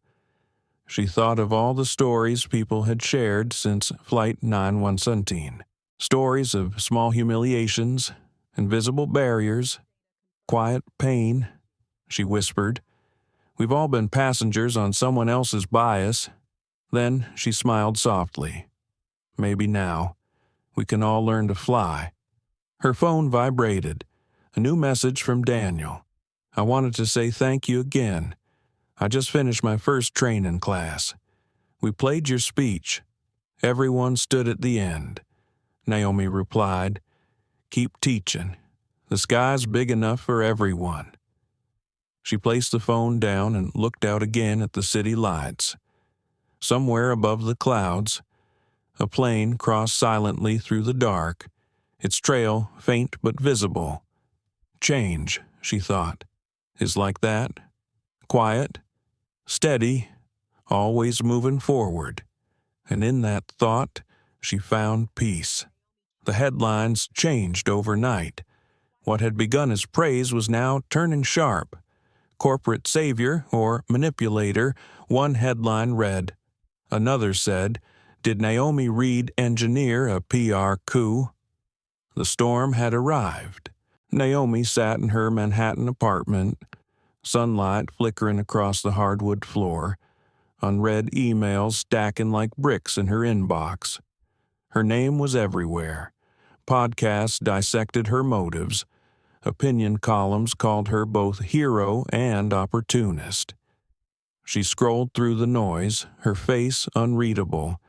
She thought of all the stories people had shared since Flight 917, stories of small humiliations, invisible barriers, quiet pain. She whispered, "We've all been passengers on someone else's bias." Then she smiled softly. "Maybe now, we can all learn to fly." Her phone vibrated. A new message from Daniel. "I wanted to say thank you again. I just finished my first training class. We played your speech. Everyone stood at the end." Naomi replied, "Keep teaching. The sky's big enough for everyone." She placed the phone down and looked out again at the city lights. Somewhere above the clouds, a plane crossed silently through the dark, its trail faint but visible. Change, she thought, is like that. Quiet, steady, always moving forward. And in that thought, she found peace. The headlines changed overnight. What had begun as praise was now turning sharp. Corporate savior or manipulator, one headline read. Another said, "Did Naomi Reed engineer a PR coup?" The storm had arrived. Naomi sat in her Manhattan apartment, sunlight flickering across the hardwood floor, unread emails stacking like bricks in her inbox. Her name was everywhere. Podcasts dissected her motives. Opinion columns called her both hero and opportunist. She scrolled through the noise, her face unreadable.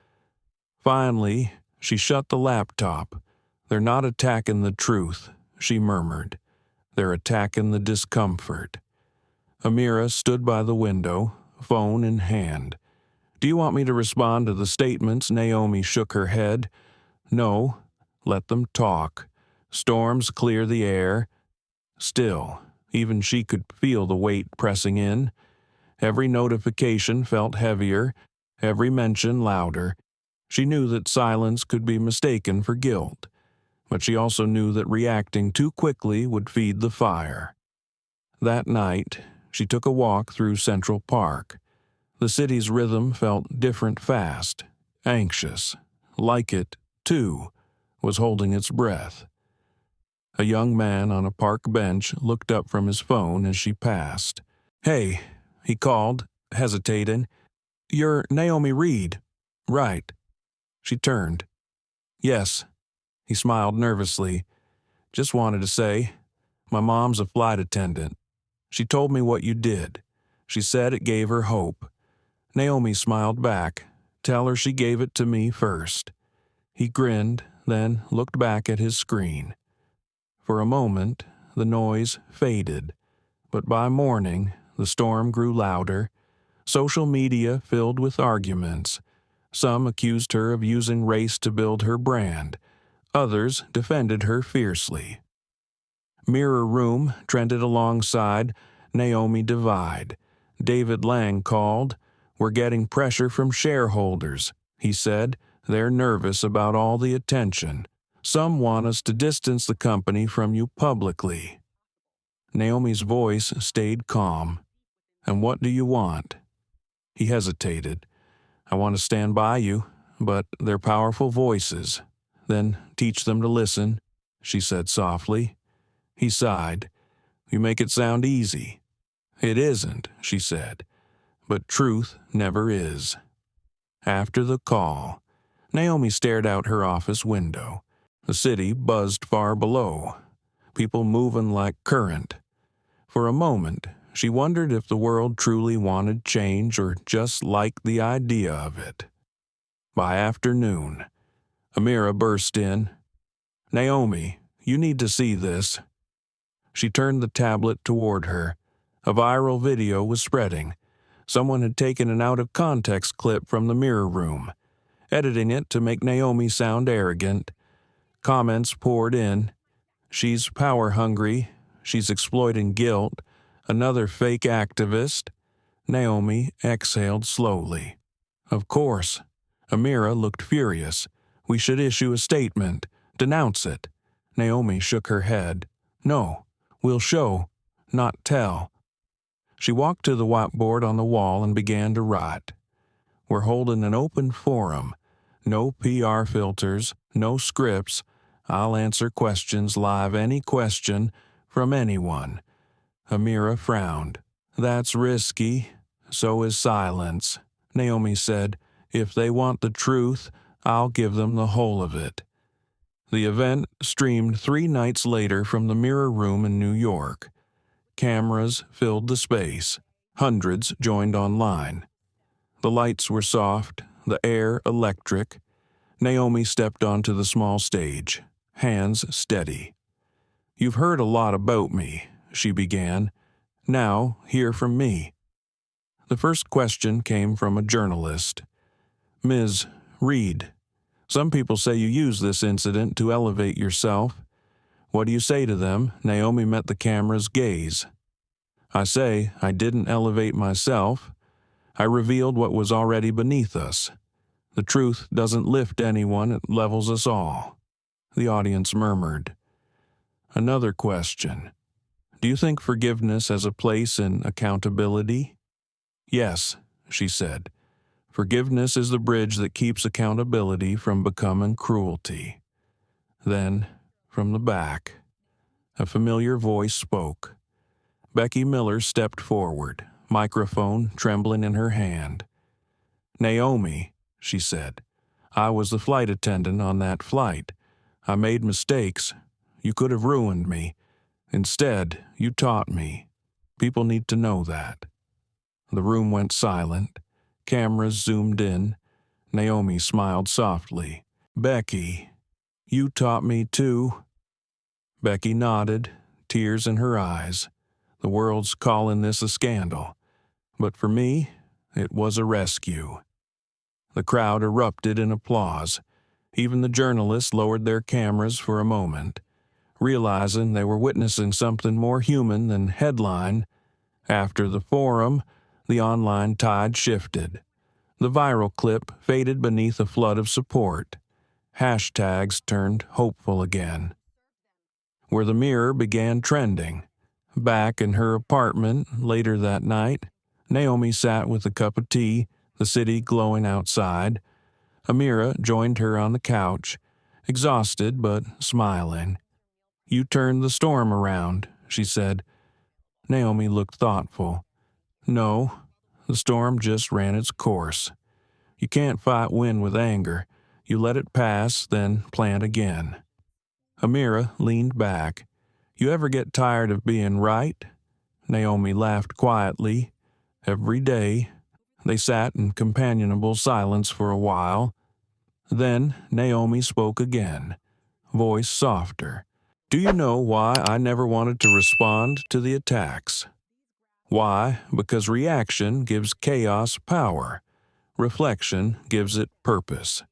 Finally, she shut the laptop. "They're not attacking the truth," she murmured. "They're attacking the discomfort." Amira stood by the window, phone in hand. "Do you want me to respond to the statements?" Naomi shook her head. "No, let them talk. Storms clear the air." Still, even she could feel the weight pressing in. Every notification felt heavier, every mention louder. She knew that silence could be mistaken for guilt, but she also knew that reacting too quickly would feed the fire. That night, she took a walk through Central Park. The city's rhythm felt different fast, anxious, like it too, was holding its breath. A young man on a park bench looked up from his phone as she passed. "Hey," he called, hesitating. "You're Naomi Reed." "Right." She turned. "Yes." He smiled nervously. "Just wanted to say, my mom's a flight attendant. She told me what you did. She said it gave her hope." Naomi smiled back. "Tell her she gave it to me first." He grinned, then looked back at his screen. For a moment, the noise faded, but by morning, the storm grew louder. Social media filled with arguments. Some accused her of using race to build her brand. Others defended her fiercely. Mirror Room trended alongside Naomi Divide. David Lang called. "We're getting pressure from shareholders," he said. "They're nervous about all the attention. Some want us to distance the company from you publicly." Naomi's voice stayed calm. "And what do you want?" He hesitated. "I want to stand by you, but they're powerful voices." "Then teach them to listen," she said softly. He sighed. "You make it sound easy." "It isn't," she said. "But truth never is." After the call, Naomi stared out her office window. The city buzzed far below, people moving like current. For a moment, she wondered if the world truly wanted change or just liked the idea of it. By afternoon, Amira burst in. "Naomi, you need to see this." She turned the tablet toward her. A viral video was spreading. Someone had taken an out-of-context clip from the Mirror Room, editing it to make Naomi sound arrogant. Comments poured in. "She's power-hungry. She's exploiting guilt. Another fake activist." Naomi exhaled slowly. "Of course." Amira looked furious. "We should issue a statement. Denounce it." Naomi shook her head. "No, we'll show, not tell." She walked to the whiteboard on the wall and began to write. "We're holding an open forum. No PR filters, no scripts. I'll answer questions live, any question, from anyone." Amira frowned. "That's risky. So is silence." Naomi said, "If they want the truth, I'll give them the whole of it." The event streamed 3 nights later from the Mirror Room in New York. Cameras filled the space. Hundreds joined online. The lights were soft, the air electric. Naomi stepped onto the small stage, hands steady. "You've heard a lot about me," she began. "Now, hear from me." The first question came from a journalist. "Ms. Reed, some people say you use this incident to elevate yourself. What do you say to them?" Naomi met the camera's gaze. "I say I didn't elevate myself. I revealed what was already beneath us. The truth doesn't lift anyone, it levels us all." The audience murmured. Another question. "Do you think forgiveness has a place in accountability?" "Yes," she said. "Forgiveness is the bridge that keeps accountability from becoming cruelty." Then, from the back, a familiar voice spoke. Becky Miller stepped forward, microphone trembling in her hand. "Naomi," she said, "I was the flight attendant on that flight. I made mistakes. You could have ruined me. Instead, you taught me. People need to know that." The room went silent. Cameras zoomed in. Naomi smiled softly. "Becky, you taught me too." Becky nodded, tears in her eyes. "The world's calling this a scandal. But for me, it was a rescue." The crowd erupted in applause. Even the journalists lowered their cameras for a moment, realizing they were witnessing something more human than headline. After the forum, the online tide shifted. The viral clip faded beneath a flood of support. Hashtags turned hopeful again. Where the Mirror began trending. Back in her apartment later that night, Naomi sat with a cup of tea, the city glowing outside. Amira joined her on the couch. exhausted but smiling. "You turned the storm around," she said. Naomi looked thoughtful. "No, the storm just ran its course. You can't fight wind with anger. You let it pass, then plant again." Amira leaned back. "You ever get tired of being right?" Naomi laughed quietly. "Every day." They sat in companionable silence for a while. Then Naomi spoke again, voice softer. "Do you know why I never wanted to respond to the attacks?" "Why? Because reaction gives chaos power. Reflection gives it purpose."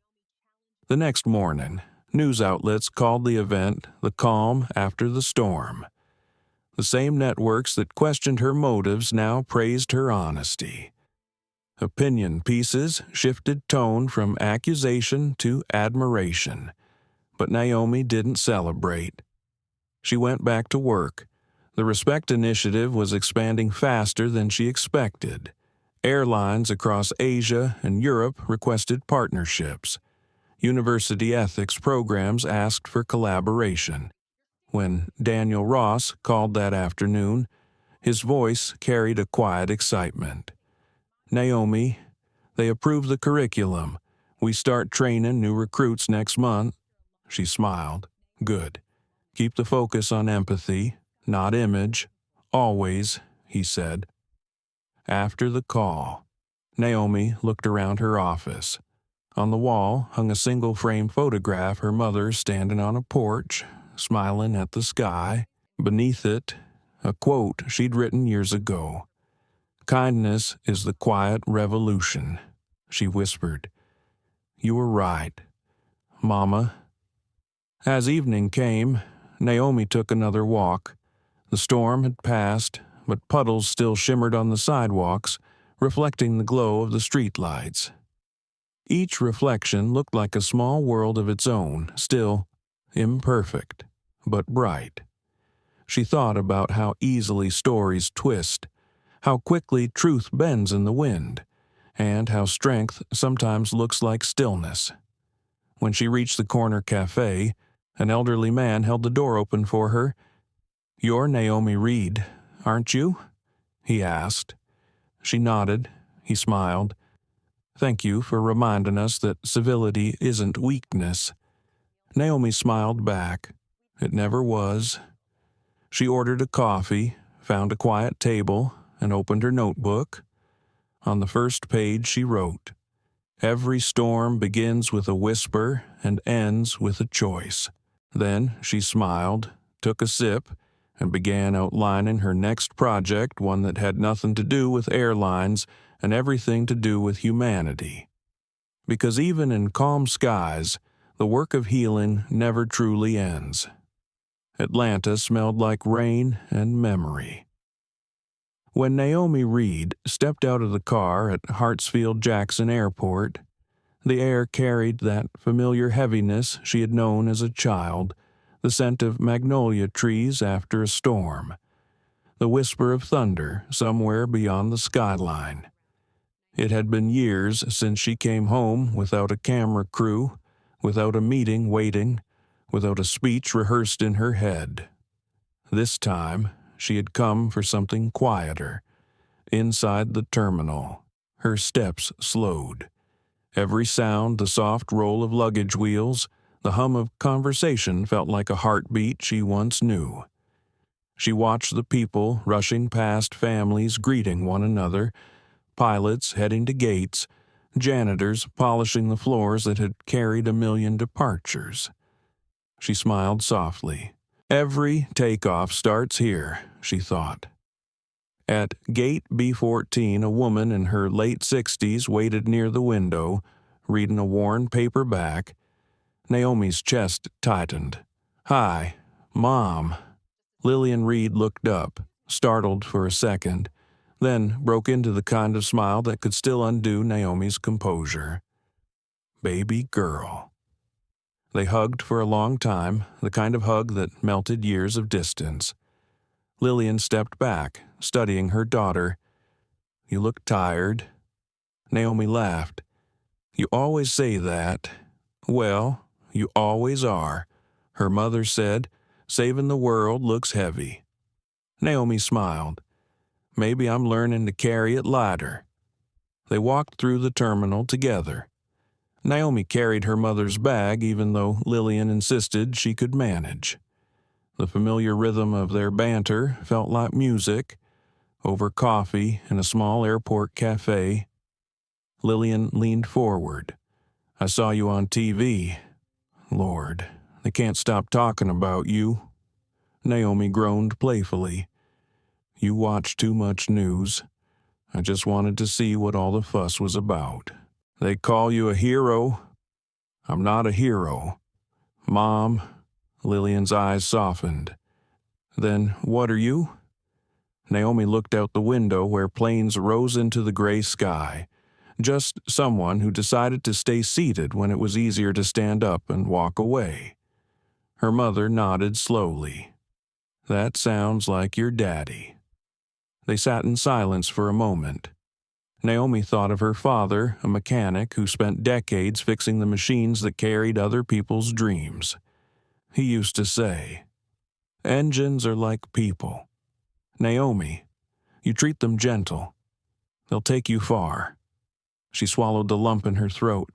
The next morning, news outlets called the event the calm after the storm. The same networks that questioned her motives now praised her honesty. Opinion pieces shifted tone from accusation to admiration, but Naomi didn't celebrate. She went back to work. The Respect Initiative was expanding faster than she expected. Airlines across Asia and Europe requested partnerships. University ethics programs asked for collaboration. When Daniel Ross called that afternoon, his voice carried a quiet excitement. "Naomi, they approved the curriculum. We start training new recruits next month." She smiled. "Good. Keep the focus on empathy, not image. Always," he said. After the call, Naomi looked around her office. On the wall hung a single-frame photograph her mother standing on a porch, smiling at the sky. Beneath it, a quote she'd written years ago. "Kindness is the quiet revolution," she whispered. "You were right, Mama." As evening came, Naomi took another walk. The storm had passed, but puddles still shimmered on the sidewalks, reflecting the glow of the streetlights. Each reflection looked like a small world of its own, still imperfect, but bright. She thought about how easily stories twist, how quickly truth bends in the wind, and how strength sometimes looks like stillness. When she reached the corner cafe, an elderly man held the door open for her. "You're Naomi Reed, aren't you?" he asked. She nodded. He smiled. "Thank you for reminding us that civility isn't weakness." Naomi smiled back. It never was. She ordered a coffee, found a quiet table, and opened her notebook. On the first page she wrote, "Every storm begins with a whisper and ends with a choice." Then she smiled, took a sip, and began outlining her next project, one that had nothing to do with airlines and everything to do with humanity. Because even in calm skies, the work of healing never truly ends. Atlanta smelled like rain and memory. When Naomi Reed stepped out of the car at Hartsfield-Jackson Airport, the air carried that familiar heaviness she had known as a child, the scent of magnolia trees after a storm, the whisper of thunder somewhere beyond the skyline. It had been years since she came home without a camera crew, without a meeting waiting, without a speech rehearsed in her head. This time, she had come for something quieter. Inside the terminal, her steps slowed. Every sound, the soft roll of luggage wheels, the hum of conversation felt like a heartbeat she once knew. She watched the people rushing past, families greeting one another, pilots heading to gates, janitors polishing the floors that had carried a million departures. She smiled softly. Every takeoff starts here, she thought. At gate B14, a woman in her late 60s waited near the window, reading a worn paperback. Naomi's chest tightened. "Hi, Mom." Lillian Reed looked up, startled for a second, then broke into the kind of smile that could still undo Naomi's composure. "Baby girl." They hugged for a long time, the kind of hug that melted years of distance. Lillian stepped back, studying her daughter. "You look tired." Naomi laughed. "You always say that." "Well, You always are, her mother said. Saving the world looks heavy. Naomi smiled. Maybe I'm learning to carry it lighter. They walked through the terminal together. Naomi carried her mother's bag even though Lillian insisted she could manage. The familiar rhythm of their banter felt like music. Over coffee in a small airport cafe, Lillian leaned forward. I saw you on TV. Lord, they can't stop talking about you. Naomi groaned playfully. You watch too much news. I just wanted to see what all the fuss was about. They call you a hero. I'm not a hero. Mom, Lillian's eyes softened. Then what are you? Naomi looked out the window where planes rose into the gray sky. Just someone who decided to stay seated when it was easier to stand up and walk away. Her mother nodded slowly. That sounds like your daddy. They sat in silence for a moment. Naomi thought of her father, a mechanic who spent decades fixing the machines that carried other people's dreams. He used to say, engines are like people. Naomi, you treat them gentle. They'll take you far. She swallowed the lump in her throat.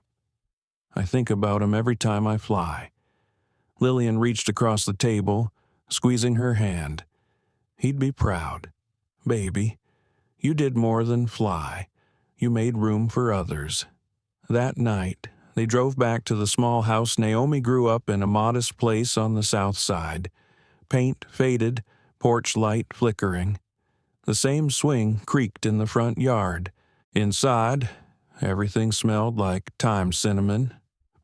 I think about him every time I fly. Lillian reached across the table, squeezing her hand. He'd be proud. Baby, you did more than fly. You made room for others. That night, they drove back to the small house Naomi grew up in, a modest place on the south side. Paint faded, porch light flickering. The same swing creaked in the front yard. Inside, everything smelled like thyme cinnamon,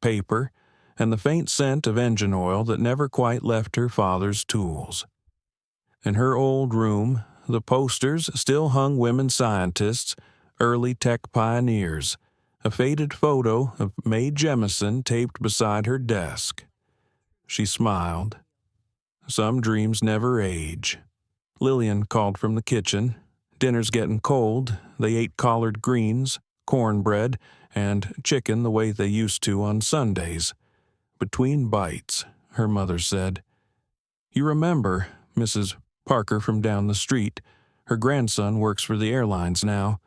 paper, and the faint scent of engine oil that never quite left her father's tools. In her old room, the posters still hung women scientists, early tech pioneers, a faded photo of Mae Jemison taped beside her desk. She smiled. Some dreams never age. Lillian called from the kitchen. Dinner's getting cold. They ate collard greens, cornbread, and chicken the way they used to on Sundays. Between bites, her mother said, You remember Mrs. Parker from down the street. Her grandson works for the airlines now.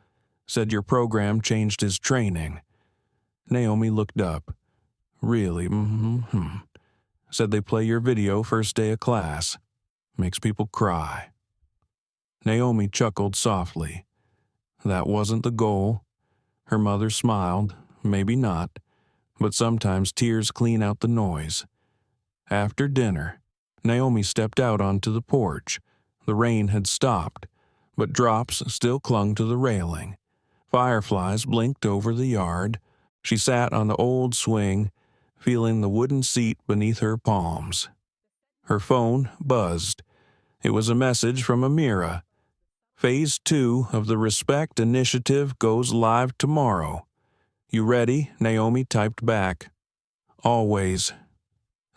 Said your program changed his training. Naomi looked up. Really? Said they play your video first day of class. Makes people cry. Naomi chuckled softly. That wasn't the goal. Her mother smiled. Maybe not. But sometimes tears clean out the noise. After dinner, Naomi stepped out onto the porch. The rain had stopped, but drops still clung to the railing. Fireflies blinked over the yard. She sat on the old swing, feeling the wooden seat beneath her palms. Her phone buzzed. It was a message from Amira. Phase 2 of the Respect Initiative goes live tomorrow. You ready? Naomi typed back. Always.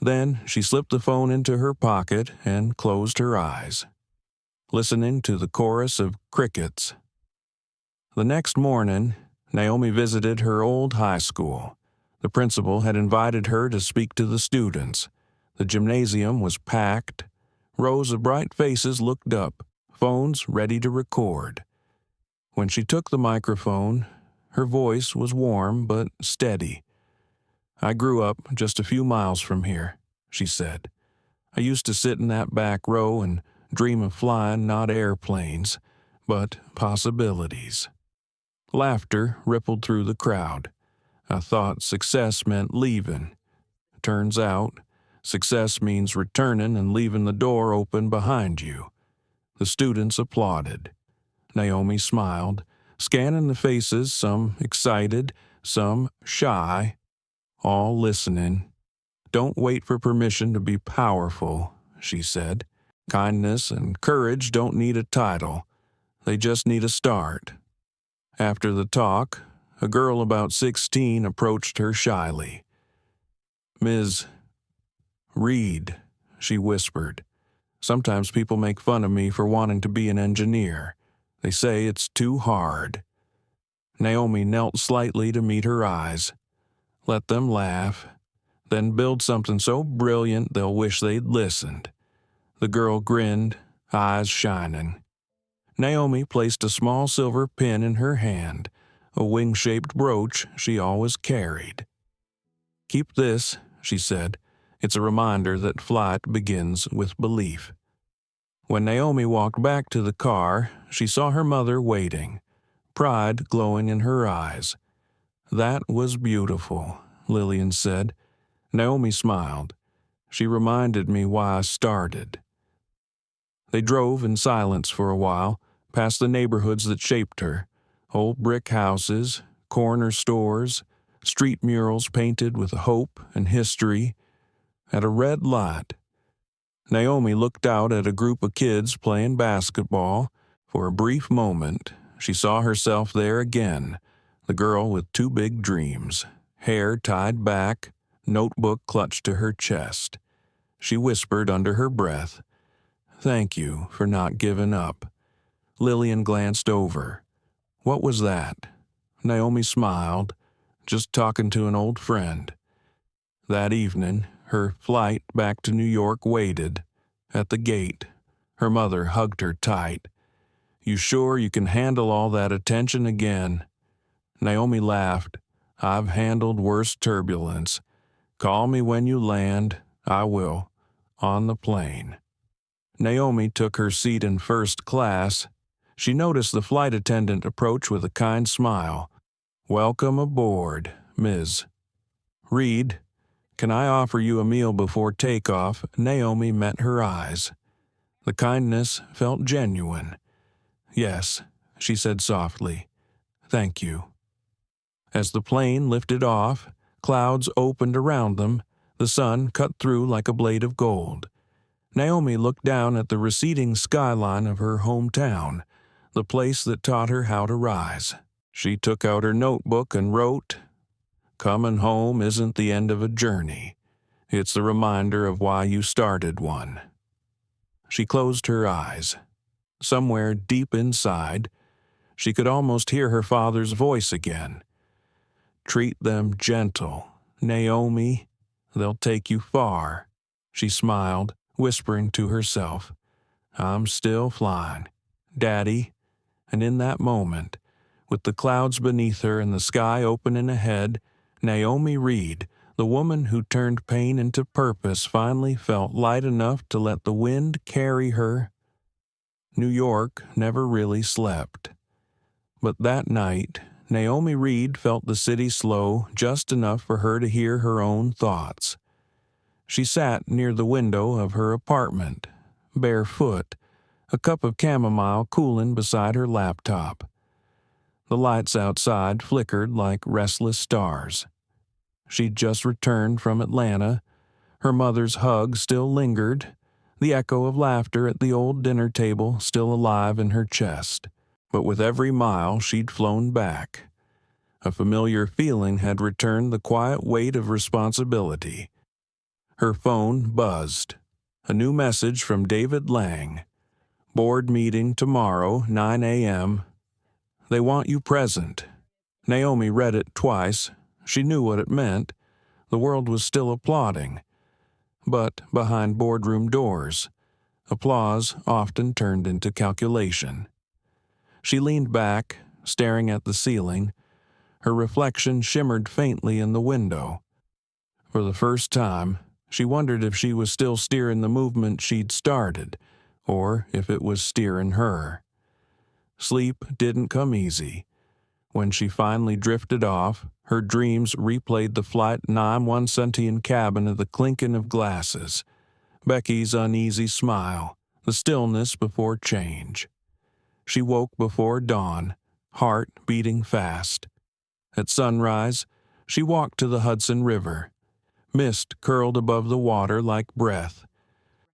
Then she slipped the phone into her pocket and closed her eyes, listening to the chorus of crickets. The next morning, Naomi visited her old high school. The principal had invited her to speak to the students. The gymnasium was packed. Rows of bright faces looked up, phones ready to record. When she took the microphone, her voice was warm but steady. I grew up just a few miles from here, she said. I used to sit in that back row and dream of flying not airplanes, but possibilities. Laughter rippled through the crowd. I thought success meant leaving. Turns out, success means returning and leaving the door open behind you. The students applauded. Naomi smiled, scanning the faces, some excited, some shy, all listening. Don't wait for permission to be powerful, she said. Kindness and courage don't need a title. They just need a start. After the talk, a girl about 16 approached her shyly. Ms. Reed, she whispered. Sometimes people make fun of me for wanting to be an engineer. They say it's too hard. Naomi knelt slightly to meet her eyes. Let them laugh. Then build something so brilliant they'll wish they'd listened." The girl grinned, eyes shining. Naomi placed a small silver pin in her hand, a wing-shaped brooch she always carried. "Keep this," she said. "It's a reminder that flight begins with belief." When Naomi walked back to the car, she saw her mother waiting, pride glowing in her eyes. "That was beautiful," Lillian said. Naomi smiled. "She reminded me why I started." They drove in silence for a while, past the neighborhoods that shaped her: old brick houses, corner stores, street murals painted with hope and history. At a red light, Naomi looked out at a group of kids playing basketball. For a brief moment, she saw herself there again, the girl with two big dreams, hair tied back, notebook clutched to her chest. She whispered under her breath, "Thank you for not giving up." Lillian glanced over. "What was that?" Naomi smiled, "Just talking to an old friend." That evening, her flight back to New York waited. At the gate, her mother hugged her tight. "You sure you can handle all that attention again?" Naomi laughed. "I've handled worse turbulence. Call me when you land. I will. On the plane." Naomi took her seat in first class. She noticed the flight attendant approach with a kind smile. "Welcome aboard, Ms. Reed. Can I offer you a meal before takeoff?" Naomi met her eyes. The kindness felt genuine. "Yes," she said softly. "Thank you." As the plane lifted off, clouds opened around them. The sun cut through like a blade of gold. Naomi looked down at the receding skyline of her hometown, the place that taught her how to rise. She took out her notebook and wrote, "Coming home isn't the end of a journey. It's the reminder of why you started one." She closed her eyes. Somewhere deep inside, she could almost hear her father's voice again. "Treat them gentle, Naomi. They'll take you far." She smiled, whispering to herself, "I'm still flying, Daddy." And in that moment, with the clouds beneath her and the sky opening ahead, Naomi Reed, the woman who turned pain into purpose, finally felt light enough to let the wind carry her. New York never really slept. But that night, Naomi Reed felt the city slow just enough for her to hear her own thoughts. She sat near the window of her apartment, barefoot, a cup of chamomile cooling beside her laptop. The lights outside flickered like restless stars. She'd just returned from Atlanta. Her mother's hug still lingered, the echo of laughter at the old dinner table still alive in her chest. But with every mile she'd flown back, a familiar feeling had returned, the quiet weight of responsibility. Her phone buzzed. A new message from David Lang. "Board meeting tomorrow, 9 a.m. They want you present." Naomi read it twice. She knew what it meant. The world was still applauding. But behind boardroom doors, applause often turned into calculation. She leaned back, staring at the ceiling. Her reflection shimmered faintly in the window. For the first time, she wondered if she was still steering the movement she'd started, or if it was steering her. Sleep didn't come easy. When she finally drifted off, her dreams replayed the flight 9-1 cabin of the clinking of glasses, Becky's uneasy smile, the stillness before change. She woke before dawn, heart beating fast. At sunrise, she walked to the Hudson River. Mist curled above the water like breath.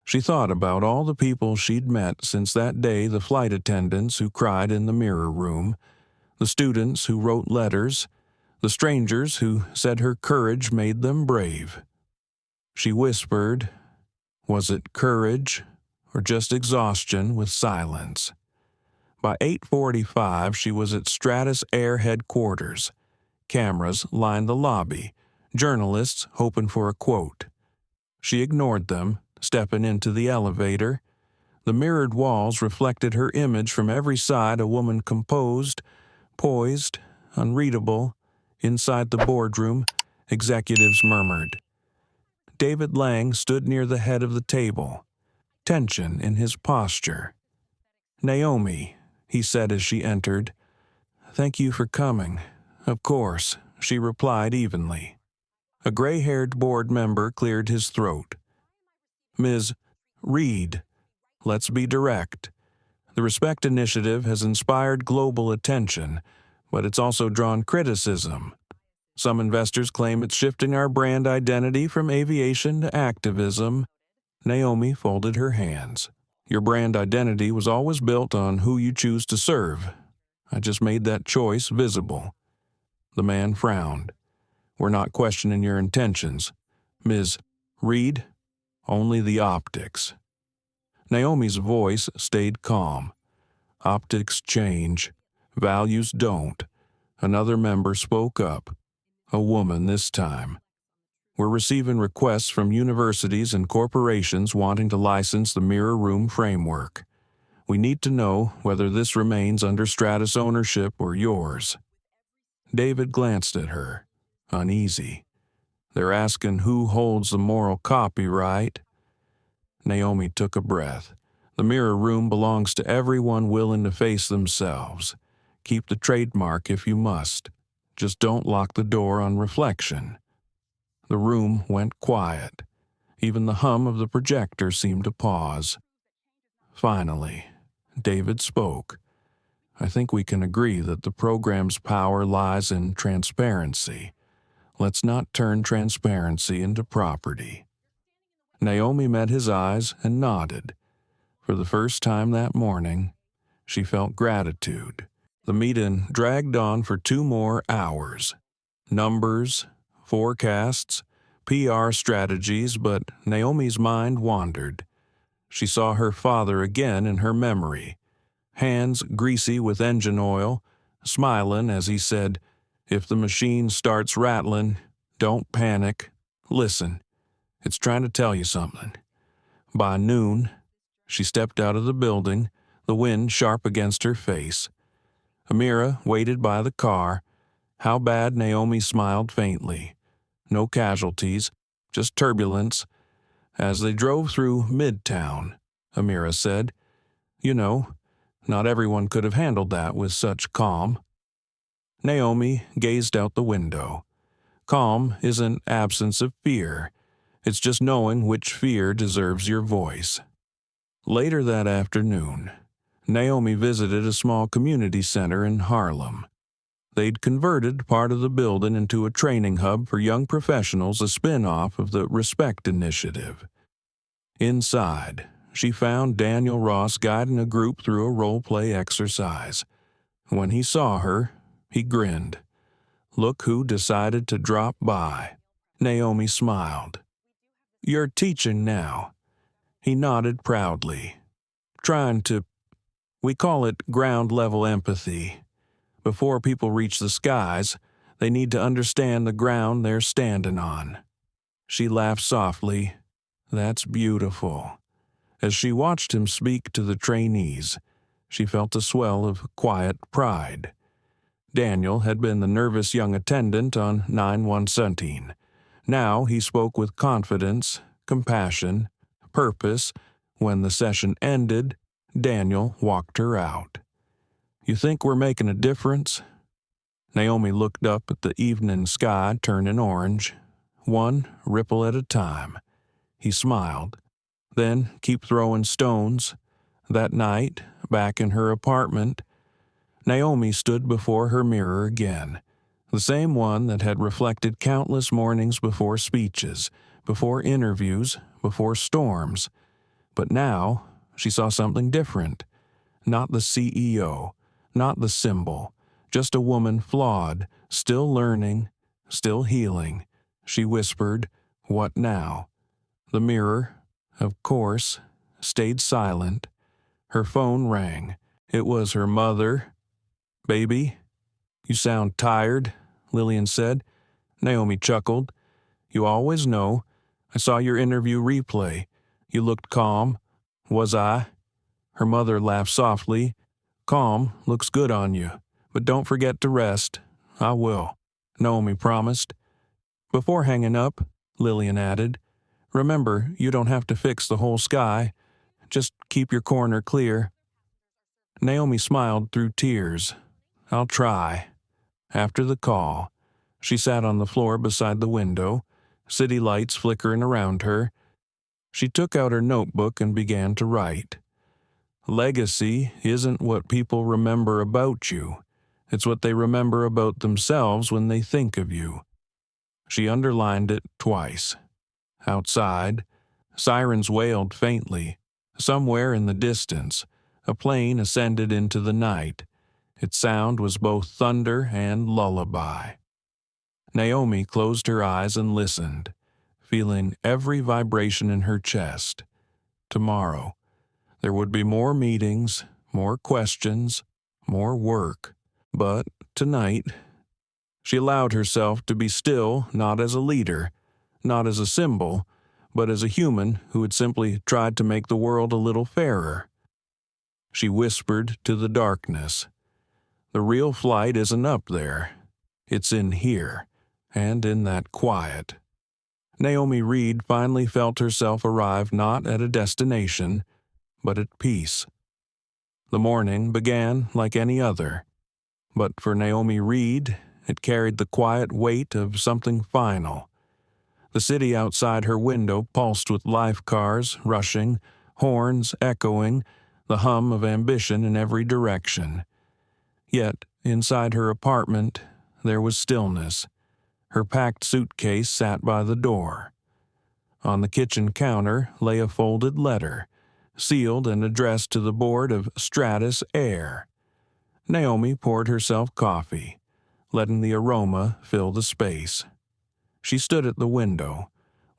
She thought about all the people she'd met since that day, the flight attendants who cried in the mirror room, the students who wrote letters, the strangers who said her courage made them brave. She whispered, was it courage or just exhaustion with silence? By 8:45, she was at Stratus Air headquarters. Cameras lined the lobby. journalists hoping for a quote. She ignored them, stepping into the elevator. The mirrored walls reflected her image from every side, a woman composed, poised, unreadable. Inside the boardroom, executives murmured. David Lang stood near the head of the table, tension in his posture. "Naomi," he said as she entered. "Thank you for coming." "Of course," she replied evenly. A gray-haired board member cleared his throat. "Ms. Reed, let's be direct. The Respect Initiative has inspired global attention, but it's also drawn criticism. Some investors claim it's shifting our brand identity from aviation to activism." Naomi folded her hands. "Your brand identity was always built on who you choose to serve. I just made that choice visible." The man frowned. "We're not questioning your intentions, Ms. Reed, only the optics." Naomi's voice stayed calm. "Optics change. Values don't." Another member spoke up. A woman this time. "We're receiving requests from universities and corporations wanting to license the mirror room framework. We need to know whether this remains under Stratus ownership or yours." David glanced at her, uneasy. "They're asking who holds the moral copyright." Naomi took a breath. "The mirror room belongs to everyone willing to face themselves. Keep the trademark if you must. Just don't lock the door on reflection." The room went quiet. Even the hum of the projector seemed to pause. Finally, David spoke. "I think we can agree that the program's power lies in transparency. Let's not turn transparency into property." Naomi met his eyes and nodded. For the first time that morning, she felt gratitude. The meeting dragged on for 2 more hours. Numbers, forecasts, PR strategies, but Naomi's mind wandered. She saw her father again in her memory, hands greasy with engine oil, smiling as he said, "If the machine starts rattling, don't panic. Listen, it's trying to tell you something." By noon, she stepped out of the building, the wind sharp against her face. Amira waited by the car. How bad? Naomi smiled faintly. No casualties, just turbulence. As they drove through Midtown, Amira said, "You know, not everyone could have handled that with such calm." Naomi gazed out the window. Calm isn't absence of fear. It's just knowing which fear deserves your voice. Later that afternoon, Naomi visited a small community center in Harlem. They'd converted part of the building into a training hub for young professionals, a spin-off of the Respect Initiative. Inside, she found Daniel Ross guiding a group through a role-play exercise. When he saw her, he grinned. "Look who decided to drop by." Naomi smiled. "You're teaching now." He nodded proudly. "Trying to, we call it ground-level empathy. Before people reach the skies, they need to understand the ground they're standing on." She laughed softly. "That's beautiful." As she watched him speak to the trainees, she felt a swell of quiet pride. Daniel had been the nervous young attendant on 9-1-17. Now he spoke with confidence, compassion, purpose. When the session ended, Daniel walked her out. "You think we're making a difference?" Naomi looked up at the evening sky turning orange, one ripple at a time. He smiled. "Then keep throwing stones." That night, back in her apartment, Naomi stood before her mirror again, the same one that had reflected countless mornings before speeches, before interviews, before storms. But now she saw something different. Not the CEO, not the symbol, just a woman flawed, still learning, still healing. She whispered, "What now?" The mirror, of course, stayed silent. Her phone rang. It was her mother. "Baby, you sound tired," Lillian said. Naomi chuckled. You always know. I saw your interview replay. You looked calm. Was I? Her mother laughed softly. Calm looks good on you, but don't forget to rest. I will, Naomi promised. Before hanging up, Lillian added, remember, you don't have to fix the whole sky. Just keep your corner clear. Naomi smiled through tears. I'll try. After the call, she sat on the floor beside the window, city lights flickering around her. She took out her notebook and began to write. Legacy isn't what people remember about you. It's what they remember about themselves when they think of you. She underlined it twice. Outside, sirens wailed faintly. Somewhere in the distance, a plane ascended into the night. Its sound was both thunder and lullaby. Naomi closed her eyes and listened, feeling every vibration in her chest. Tomorrow, there would be more meetings, more questions, more work. But tonight, she allowed herself to be still, not as a leader, not as a symbol, but as a human who had simply tried to make the world a little fairer. She whispered to the darkness, the real flight isn't up there. It's in here, and in that quiet. Naomi Reed finally felt herself arrive not at a destination, but at peace. The morning began like any other, but for Naomi Reed, it carried the quiet weight of something final. The city outside her window pulsed with life cars rushing, horns echoing, the hum of ambition in every direction. Yet, inside her apartment, there was stillness. Her packed suitcase sat by the door. On the kitchen counter lay a folded letter, sealed and addressed to the board of Stratus Air. Naomi poured herself coffee, letting the aroma fill the space. She stood at the window,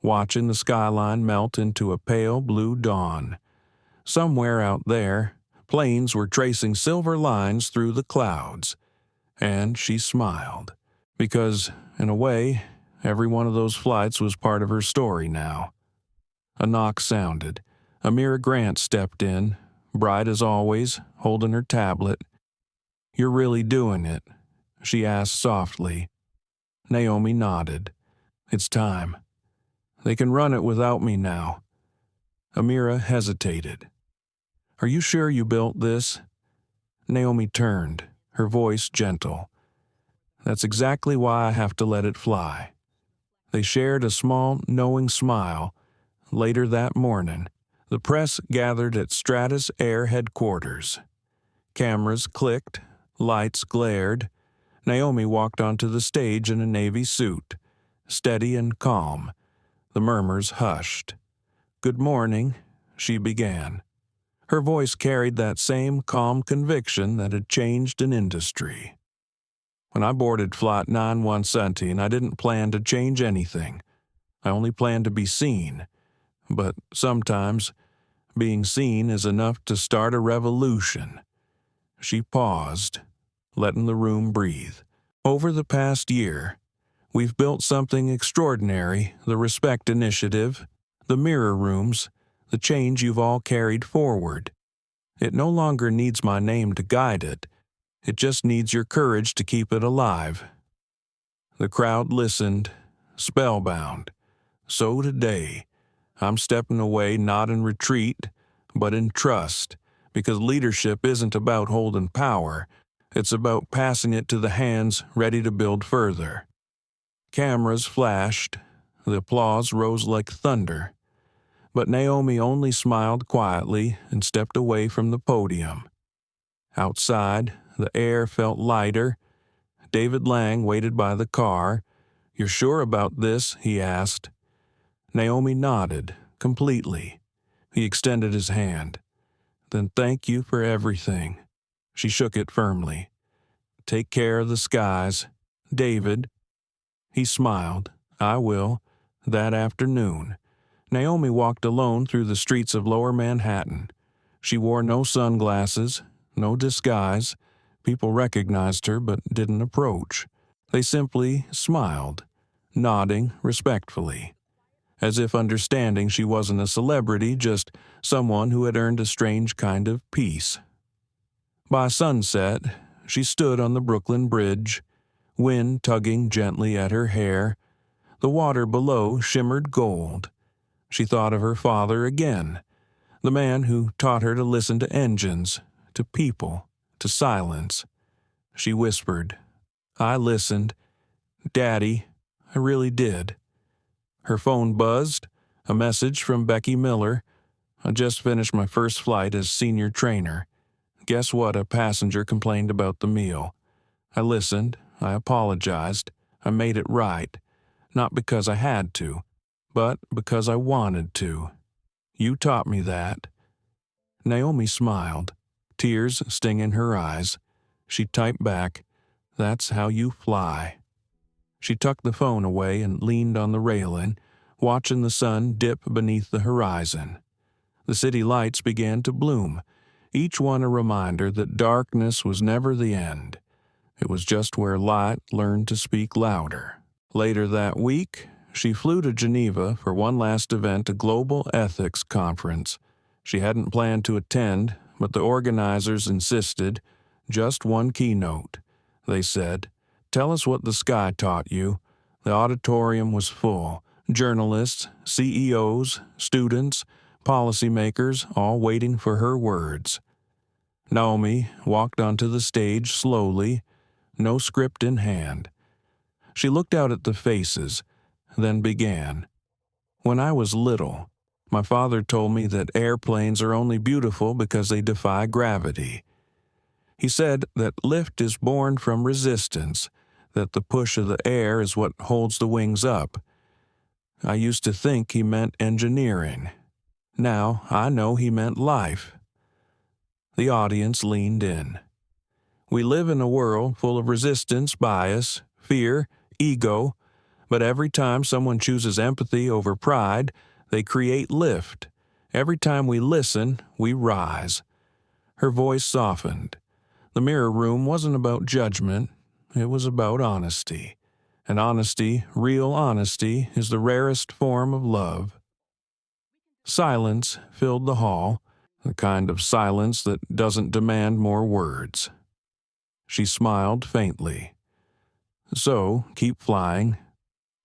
watching the skyline melt into a pale blue dawn. Somewhere out there, planes were tracing silver lines through the clouds, and she smiled, because, in a way, every one of those flights was part of her story now. A knock sounded. Amira Grant stepped in, bright as always, holding her tablet. "You're really doing it?" she asked softly. Naomi nodded. "It's time. They can run it without me now." Amira hesitated. "Are you sure you built this?" Naomi turned, her voice gentle. "That's exactly why I have to let it fly." They shared a small, knowing smile. Later that morning, the press gathered at Stratus Air headquarters. Cameras clicked, lights glared. Naomi walked onto the stage in a navy suit, steady and calm. The murmurs hushed. "Good morning," she began. Her voice carried that same calm conviction that had changed an industry. "When I boarded Flight 9117, I didn't plan to change anything. I only planned to be seen. But sometimes, being seen is enough to start a revolution." She paused, letting the room breathe. "Over the past year, we've built something extraordinary, the Respect Initiative, the mirror rooms, the change you've all carried forward. It no longer needs my name to guide it. It just needs your courage to keep it alive." The crowd listened, spellbound. So today, I'm stepping away not in retreat, but in trust, because leadership isn't about holding power. It's about passing it to the hands ready to build further. Cameras flashed. The applause rose like thunder. But Naomi only smiled quietly and stepped away from the podium. Outside, the air felt lighter. David Lang waited by the car. "You're sure about this?" he asked. Naomi nodded, completely. He extended his hand. "Then thank you for everything." She shook it firmly. "Take care of the skies. David." He smiled. "I will." That afternoon, Naomi walked alone through the streets of Lower Manhattan. She wore no sunglasses, no disguise. People recognized her but didn't approach. They simply smiled. nodding respectfully, as if understanding she wasn't a celebrity, just someone who had earned a strange kind of peace. By sunset, she stood on the Brooklyn Bridge, wind tugging gently at her hair. The water below shimmered gold. She thought of her father again, the man who taught her to listen to engines, to people, to silence. She whispered, "I listened. Daddy, I really did." Her phone buzzed, a message from Becky Miller. "I just finished my first flight as senior trainer. Guess what? A passenger complained about the meal. I listened, I apologized, I made it right. Not because I had to, but because I wanted to. You taught me that." Naomi smiled, tears stinging her eyes. She typed back, "That's how you fly." She tucked the phone away and leaned on the railing, watching the sun dip beneath the horizon. The city lights began to bloom, each one a reminder that darkness was never the end. It was just where light learned to speak louder. Later that week, she flew to Geneva for one last event, a global ethics conference. She hadn't planned to attend, but the organizers insisted. Just one keynote. They said, "Tell us what the sky taught you." The auditorium was full. Journalists, CEOs, students, policymakers, all waiting for her words. Naomi walked onto the stage slowly, no script in hand. She looked out at the faces, then began. "When I was little, my father told me that airplanes are only beautiful because they defy gravity. He said that lift is born from resistance, that the push of the air is what holds the wings up. I used to think he meant engineering. Now I know he meant life." The audience leaned in. "We live in a world full of resistance, bias, fear, ego, but every time someone chooses empathy over pride, they create lift. Every time we listen, we rise." Her voice softened. The mirror room wasn't about judgment, it was about honesty. And honesty, real honesty, is the rarest form of love. Silence filled the hall, the kind of silence that doesn't demand more words. She smiled faintly. "So, keep flying,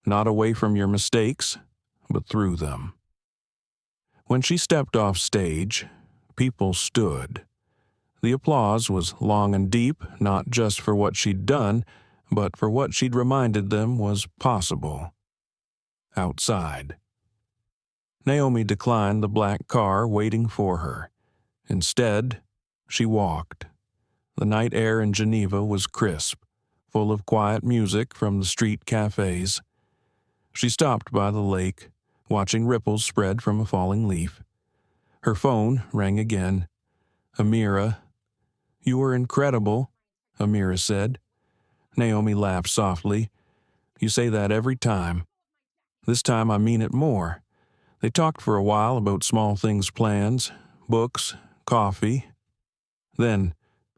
not away from your mistakes, but through them." When she stepped off stage, people stood. The applause was long and deep, not just for what she'd done, but for what she'd reminded them was possible. Outside. Naomi declined the black car waiting for her. Instead, she walked. The night air in Geneva was crisp, full of quiet music from the street cafes. She stopped by the lake, watching ripples spread from a falling leaf. Her phone rang again. "Amira." "You were incredible," Amira said. Naomi laughed softly. "You say that every time. This time I mean it more." They talked for a while about small things plans, books, coffee. Then,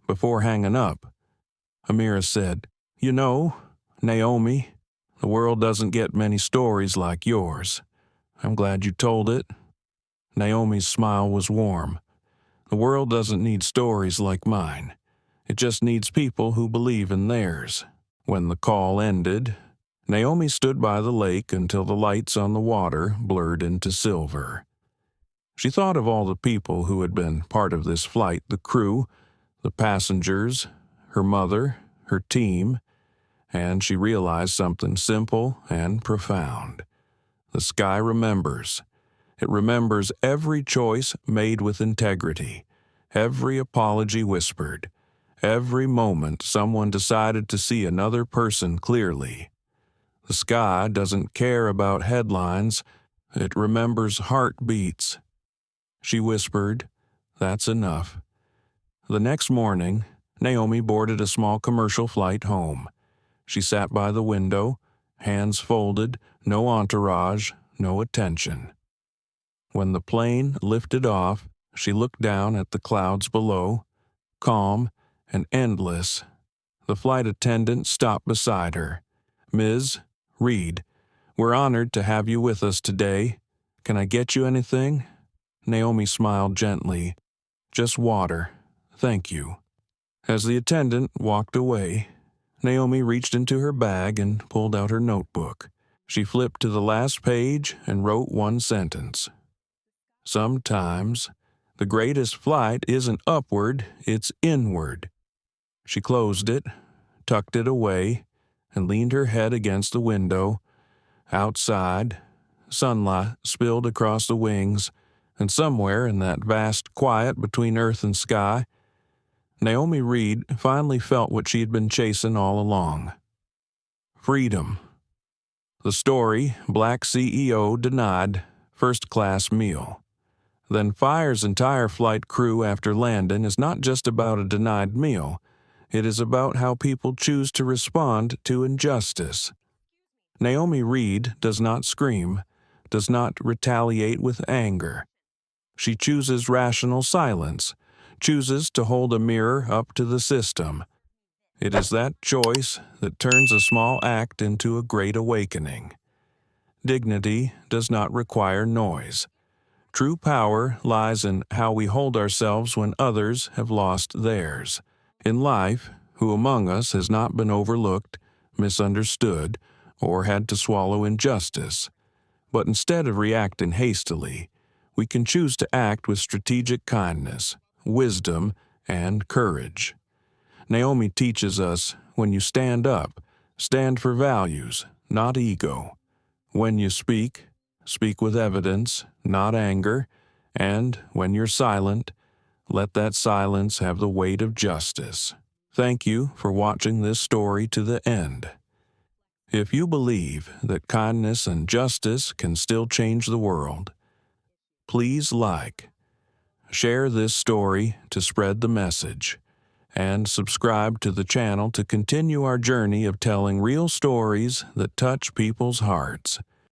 before hanging up, Amira said, "You know, Naomi, the world doesn't get many stories like yours. I'm glad you told it." Naomi's smile was warm. "The world doesn't need stories like mine. It just needs people who believe in theirs." When the call ended, Naomi stood by the lake until the lights on the water blurred into silver. She thought of all the people who had been part of this flight, the crew, the passengers, her mother, her team, and she realized something simple and profound. The sky remembers. It remembers every choice made with integrity, every apology whispered, every moment someone decided to see another person clearly. The sky doesn't care about headlines. It remembers heartbeats. She whispered, "That's enough." The next morning, Naomi boarded a small commercial flight home. She sat by the window, hands folded, no entourage, no attention. When the plane lifted off, she looked down at the clouds below, calm and endless. The flight attendant stopped beside her. "Ms. Reed, We're honored to have you with us today. Can I get you anything?" Naomi smiled gently. "Just water. Thank you." As the attendant walked away, Naomi reached into her bag and pulled out her notebook. She flipped to the last page and wrote one sentence. "Sometimes, the greatest flight isn't upward, it's inward." She closed it, tucked it away, and leaned her head against the window. Outside, sunlight spilled across the wings, and somewhere in that vast quiet between earth and sky, Naomi Reed finally felt what she had been chasing all along. Freedom. The story, Black CEO denied first-class meal. Then fires entire flight crew after landing is not just about a denied meal. It is about how people choose to respond to injustice. Naomi Reed does not scream, does not retaliate with anger. She chooses rational silence, chooses to hold a mirror up to the system. It is that choice that turns a small act into a great awakening. Dignity does not require noise. True power lies in how we hold ourselves when others have lost theirs. In life, who among us has not been overlooked, misunderstood, or had to swallow injustice? But instead of reacting hastily, we can choose to act with strategic kindness, wisdom, and courage. Naomi teaches us, when you stand up, stand for values, not ego. When you speak, speak with evidence, not anger, and when you're silent, let that silence have the weight of justice. Thank you for watching this story to the end. If you believe that kindness and justice can still change the world, please share this story to spread the message, and subscribe to the channel to continue our journey of telling real stories that touch people's hearts.